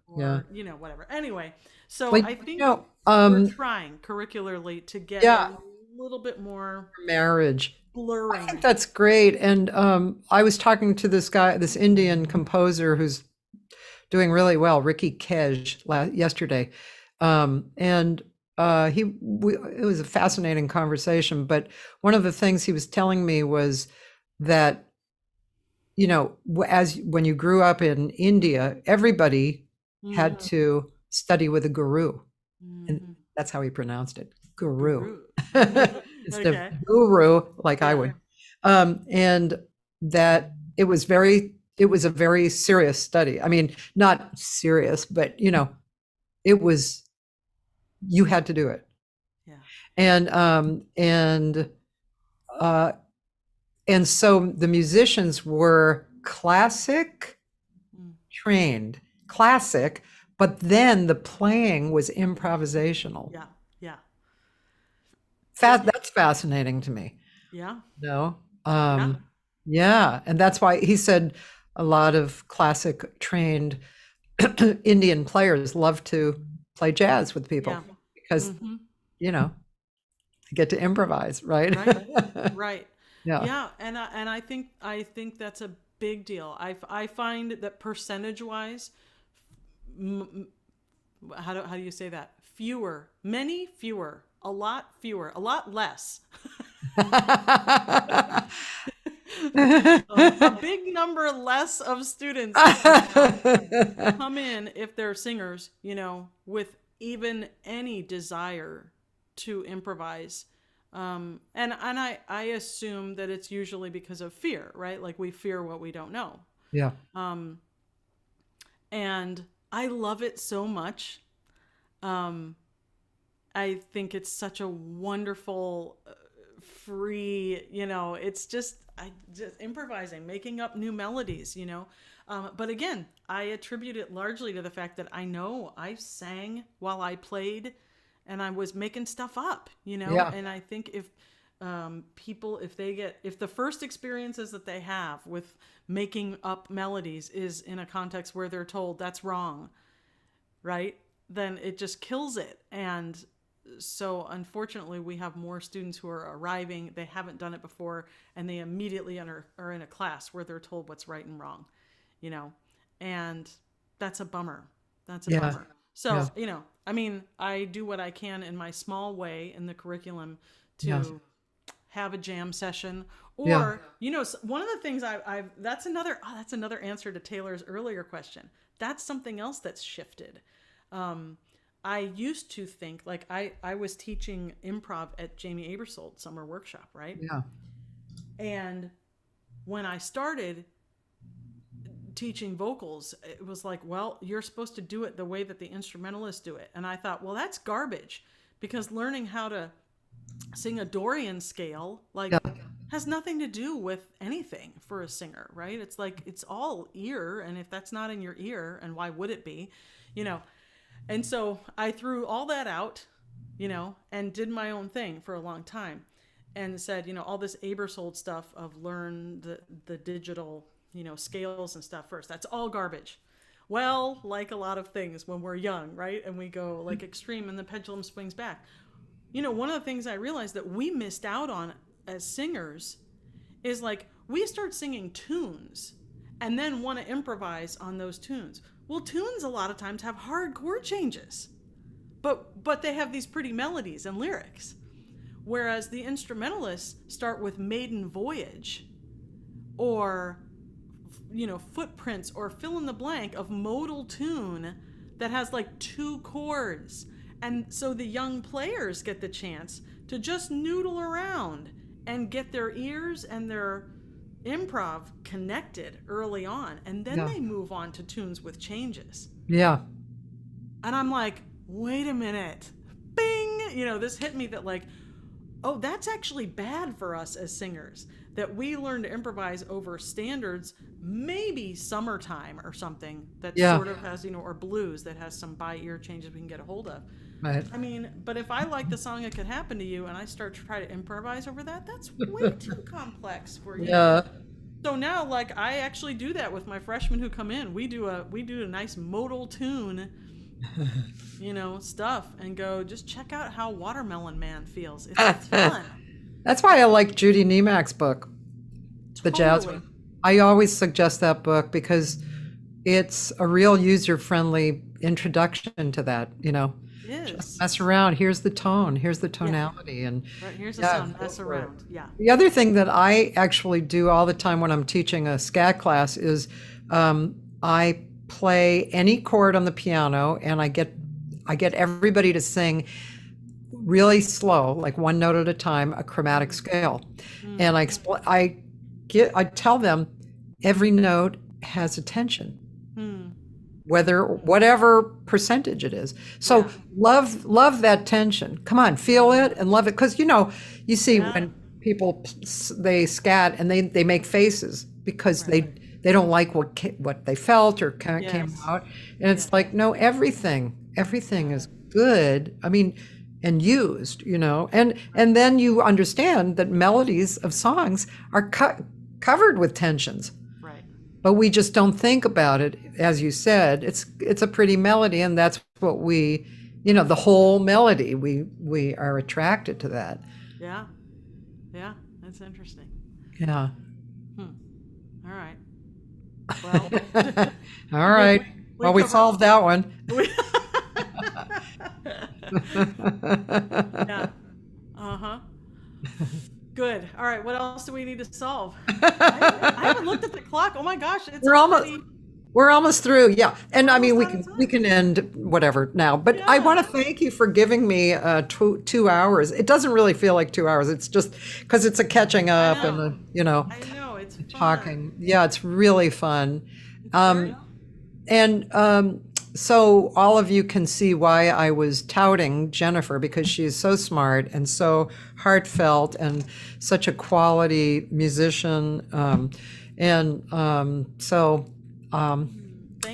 C: whatever. Anyway, so I think we're trying curricularly to get a little bit more
A: marriage
C: blurring.
A: I think that's great. And I was talking to this Indian composer who's doing really well, Ricky Kej, yesterday. It was a fascinating conversation. But one of the things he was telling me was that, when you grew up in India, everybody had to study with a guru. And that's how he pronounced it, guru. Instead of guru, like I would. And that it was a very serious study. I mean, not serious, but it was, you had to do it. Yeah. And so the musicians were classic trained, but then the playing was improvisational.
C: Yeah. Yeah.
A: That's fascinating to me.
C: Yeah.
A: Yeah. And that's why he said a lot of classic trained Indian players love to play jazz with people because, you get to improvise, right?
C: Right. Yeah. And I think that's a big deal. I find that percentage wise, how do you say that? Many fewer, a lot less. A big number less of students come in, if they're singers, with even any desire to improvise. And I assume that it's usually because of fear, right? Like, we fear what we don't know.
A: Yeah.
C: And I love it so much. I think it's such a wonderful, free, it's just improvising, making up new melodies, But again, I attribute it largely to the fact that I sang while I played and I was making stuff up, And I think if people, if the first experiences that they have with making up melodies is in a context where they're told that's wrong, right? Then it just kills it. And so unfortunately, we have more students who are arriving, they haven't done it before, and they immediately are in a class where they're told what's right and wrong, and that's a bummer. Bummer. So, I mean, I do what I can in my small way in the curriculum to have a jam session, or, one of the things that's another answer to Taylor's earlier question. That's something else that's shifted. I used to think, like, I was teaching improv at Jamie Aebersold's summer workshop, right?
A: Yeah.
C: And when I started teaching vocals, it was like, well, you're supposed to do it the way that the instrumentalists do it. And I thought, well, that's garbage, because learning how to sing a Dorian scale, has nothing to do with anything for a singer, right? It's like, it's all ear. And if that's not in your ear, and why would it be, And so I threw all that out, and did my own thing for a long time, and said, all this Aebersold stuff of learn the digital, scales and stuff first. That's all garbage. Well, like a lot of things when we're young, right? And we go like extreme and the pendulum swings back. One of the things I realized that we missed out on as singers is, like, we start singing tunes and then want to improvise on those tunes. Well, tunes a lot of times have hard chord changes, but they have these pretty melodies and lyrics. Whereas the instrumentalists start with Maiden Voyage or, Footprints or fill in the blank of modal tune that has like 2 chords. And so the young players get the chance to just noodle around and get their ears and their improv connected early on. And then they move on to tunes with changes.
A: Yeah.
C: And I'm like, wait a minute. Bing! This hit me that like, oh, that's actually bad for us as singers, that we learn to improvise over standards, maybe Summertime or something that sort of has, or blues that has some by ear changes we can get a hold of.
A: Right.
C: I mean, but if I like the song It Could Happen to You and I start to try to improvise over that, that's way too complex for you.
A: Yeah.
C: So now, like, I actually do that with my freshmen who come in. We do a nice modal tune, stuff, and go, just check out how Watermelon Man feels. It's fun.
A: That's why I like Judy Niemack's book, The Jazz One. I always suggest that book because it's a real user-friendly introduction to that,
C: It is.
A: Just mess around. Here's the tone. Here's the tonality. And
C: right, here's a sound, mess around. Yeah.
A: The other thing that I actually do all the time when I'm teaching a scat class is I play any chord on the piano and I get everybody to sing really slow, like one note at a time, a chromatic scale. And I tell them every note has a tension. Whatever percentage it is. So love that tension. Come on, feel it and love it. Because, you see when people, they scat and they make faces because they don't like what they felt or came out. And it's like, no, everything is good. I mean, and used, and then you understand that melodies of songs are covered with tensions. But we just don't think about it, as you said. It's a pretty melody, and that's what we, the whole melody. We are attracted to that.
C: Yeah, that's interesting.
A: Yeah.
C: All right. Well.
A: All right. We solved that one.
C: Yeah. Good. All right. What else do we need to solve? I haven't looked at the clock. Oh my gosh,
A: we're almost through. Yeah, and I mean we can end whatever now. But I want to thank you for giving me 2 hours. It doesn't really feel like 2 hours. It's just because it's a catching up and
C: I know it's fun.
A: Talking. Yeah, it's really fun. So all of you can see why I was touting Jennifer, because she's so smart and so heartfelt and such a quality musician.
C: Thank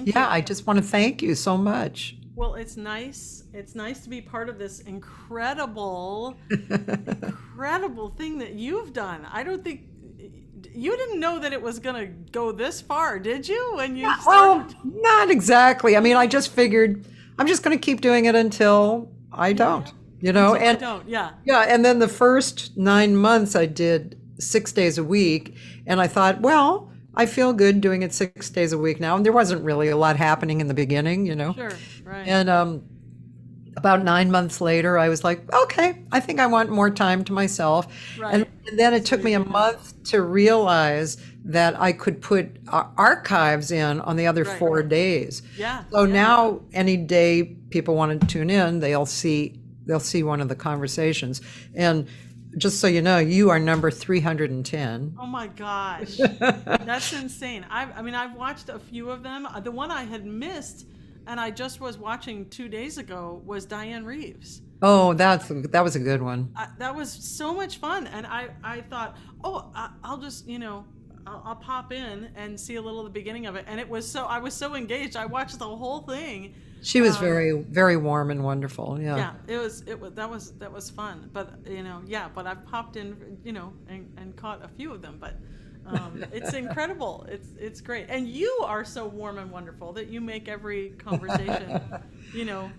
C: you.
A: I just want to thank you so much.
C: Well, it's nice. It's nice to be part of this incredible thing that you've done. I don't think you didn't know that it was going to go this far, did you? When you started?
A: Well, not exactly. I mean, I just figured I'm just going to keep doing it until I don't,
C: Until I don't, yeah.
A: Yeah, and then the first 9 months I did 6 days a week, and I thought, well, I feel good doing it 6 days a week now, and there wasn't really a lot happening in the beginning,
C: Sure, right.
A: And about 9 months later, I was like, okay, I think I want more time to myself.
C: Right.
A: And then it took me a month to realize that I could put archives in on the other 4 days.
C: Yeah.
A: So now any day people want to tune in, they'll see one of the conversations. And just so you know, you are number 310.
C: Oh my gosh. That's insane. I've watched a few of them. The one I had missed and I just was watching 2 days ago was Diane Reeves.
A: Oh, that was a good one.
C: That was so much fun. And I thought, I'll just, I'll pop in and see a little of the beginning of it. And I was so engaged. I watched the whole thing.
A: She was very, very warm and wonderful. Yeah.
C: Yeah, that was fun. But, but I've popped in, and caught a few of them, but it's incredible. It's great. And you are so warm and wonderful that you make every conversation,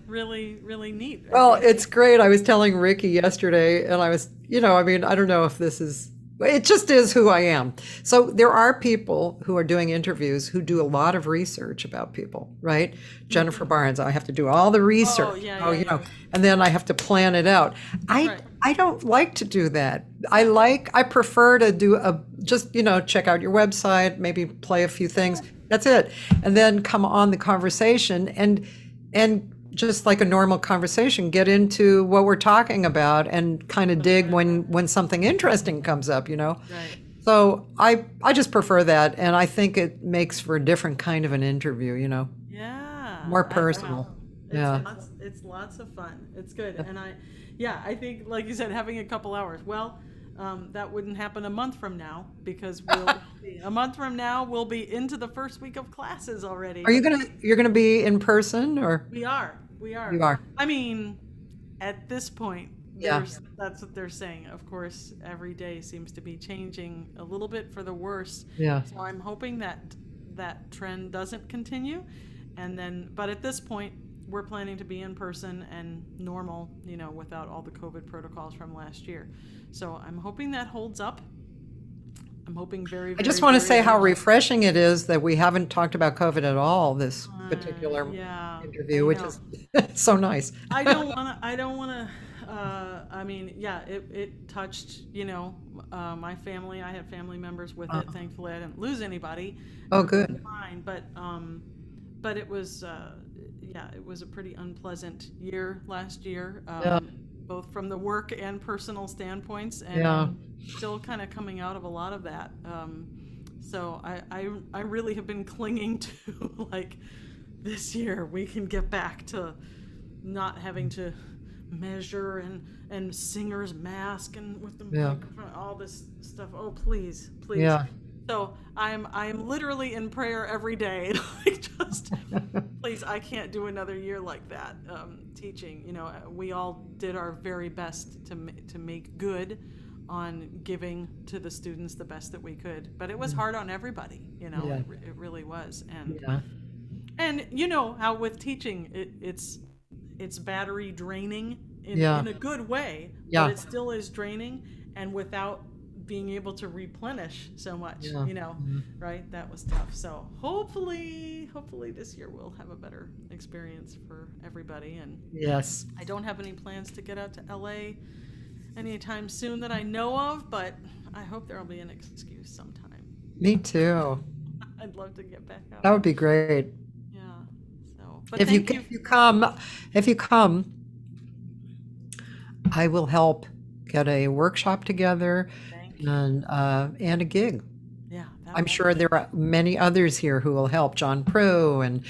C: really, really neat.
A: Well, it's great. I was telling Ricky yesterday, and I was, I don't know if this is It just is who I am. So there are people who are doing interviews who do a lot of research about people, right? Jennifer Barnes, I have to do all the research, and then I have to plan it out. I don't like to do that. I prefer to do just check out your website, maybe play a few things. That's it. And then come on the conversation and just like a normal conversation, get into what we're talking about and kind of dig when something interesting comes up, Right. So I just prefer that, and I think it makes for a different kind of an interview,
C: Yeah.
A: More personal.
C: It's lots of fun. It's good. And I think, like you said, having a couple hours. Well, that wouldn't happen a month from now, because a month from now we'll be into the first week of classes already.
A: You're gonna be in person, or?
C: We are.
A: You are.
C: I mean, at this point,
A: Yeah.
C: that's what they're saying. Of course, every day seems to be changing a little bit for the worse.
A: Yeah.
C: So I'm hoping that trend doesn't continue. But at this point, we're planning to be in person and normal, without all the COVID protocols from last year. So I'm hoping that holds up. I'm hoping very.
A: I just want to say how refreshing it is that we haven't talked about COVID at all this particular interview, which is so nice.
C: I don't want to. It touched, my family. I had family members with it. Thankfully, I didn't lose anybody.
A: Oh, good.
C: Fine, but it was, it was a pretty unpleasant year last year. Both from the work and personal standpoints, and I'm still kind of coming out of a lot of that. So I really have been clinging to, like, this year we can get back to not having to measure and singer's mask and with the microphone, all this stuff. Oh, please. Yeah. So I'm literally in prayer every day, like, just please, I can't do another year like that. Teaching, we all did our very best to make good on giving to the students the best that we could, but it was hard on everybody. It really was, and how with teaching it's battery draining in a good way, but it still is draining, and without being able to replenish so much, right? That was tough. So hopefully this year we'll have a better experience for everybody. And
A: yes,
C: I don't have any plans to get out to LA anytime soon that I know of, but I hope there'll be an excuse sometime.
A: Me too.
C: I'd love to get back out.
A: That would be great.
C: Yeah. So, but
A: if you come, I will help get a workshop together. And a gig. Yeah, I'm sure there are many others here who will help. John Prue and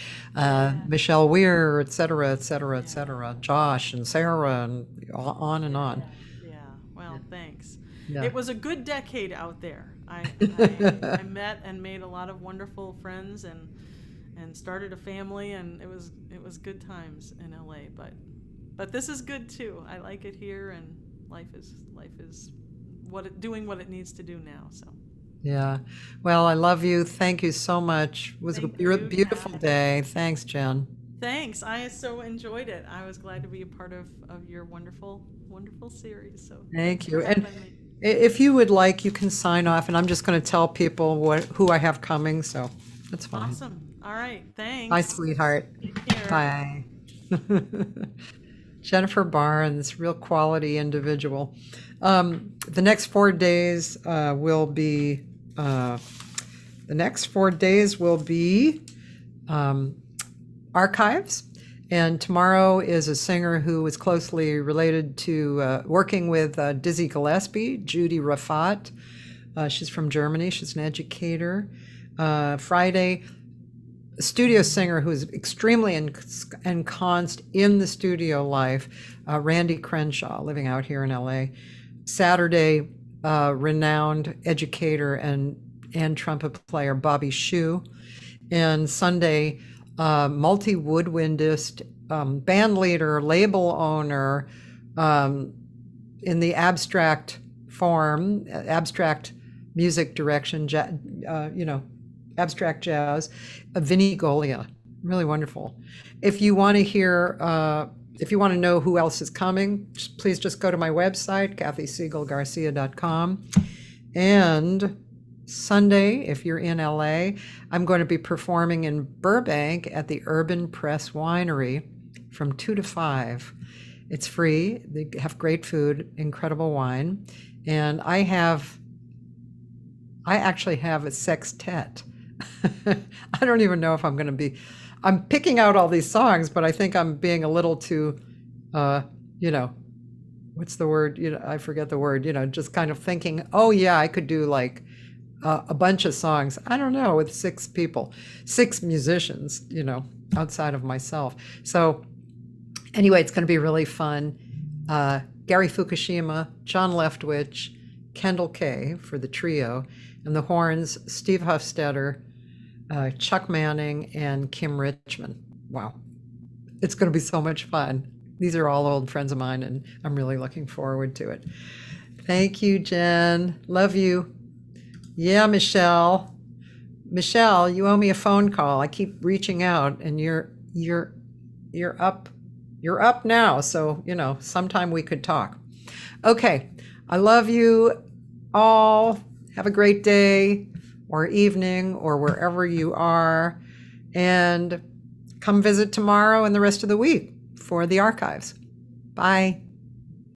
A: Michelle Weir, et cetera, et cetera, et cetera. Josh and Sarah, and on and on.
C: Yeah. Well, thanks. Yeah. It was a good decade out there. I met and made a lot of wonderful friends and started a family, and it was good times in LA. But this is good too. I like it here, and life is doing what it needs to do now. So
A: yeah, well, I love you. Thank you so much. It was a beautiful day. Thanks, Jen.
C: Thanks. I so enjoyed it. I was glad to be a part of your wonderful series. So
A: thank you. And if you would like, you can sign off, and I'm just going to tell people who I have coming, so that's fine.
C: Awesome. All right, thanks.
A: Bye, sweetheart. Bye. Jennifer Barnes, real quality individual. The next 4 days will be archives, and tomorrow is a singer who is closely related to working with Dizzy Gillespie, Judy Rafat. She's from Germany. She's an educator. Friday, a studio singer who is extremely ensconced in the studio life, Randy Crenshaw, living out here in LA. Saturday, renowned educator and trumpet player Bobby Shue. And Sunday, multi-woodwindist, band leader, label owner, in the abstract form, abstract music direction, abstract jazz, Vinnie Golia. Really wonderful. If you want to hear, if you want to know who else is coming, please just go to my website, CathySegal-Garcia.com. And Sunday, if you're in LA, I'm going to be performing in Burbank at the Urban Press Winery from 2 to 5. It's free. They have great food, incredible wine. And I actually have a sextet. I don't even know if I'm going to be, I'm picking out all these songs, but I think I'm being a little too, what's the word? I forget the word, just kind of thinking, oh yeah, I could do like a bunch of songs. I don't know, with 6 people, 6 musicians, outside of myself. So anyway, it's going to be really fun. Gary Fukushima, John Leftwich, Kendall Kay for the trio, and the horns, Steve Hofstetter, Chuck Manning, and Kim Richmond. Wow. It's going to be so much fun. These are all old friends of mine, and I'm really looking forward to it. Thank you, Jen. Love you. Yeah, Michelle. Michelle, you owe me a phone call. I keep reaching out, and you're up. You're up now, so sometime we could talk. Okay, I love you all. Have a great day or evening or wherever you are, and come visit tomorrow and the rest of the week for the archives. Bye.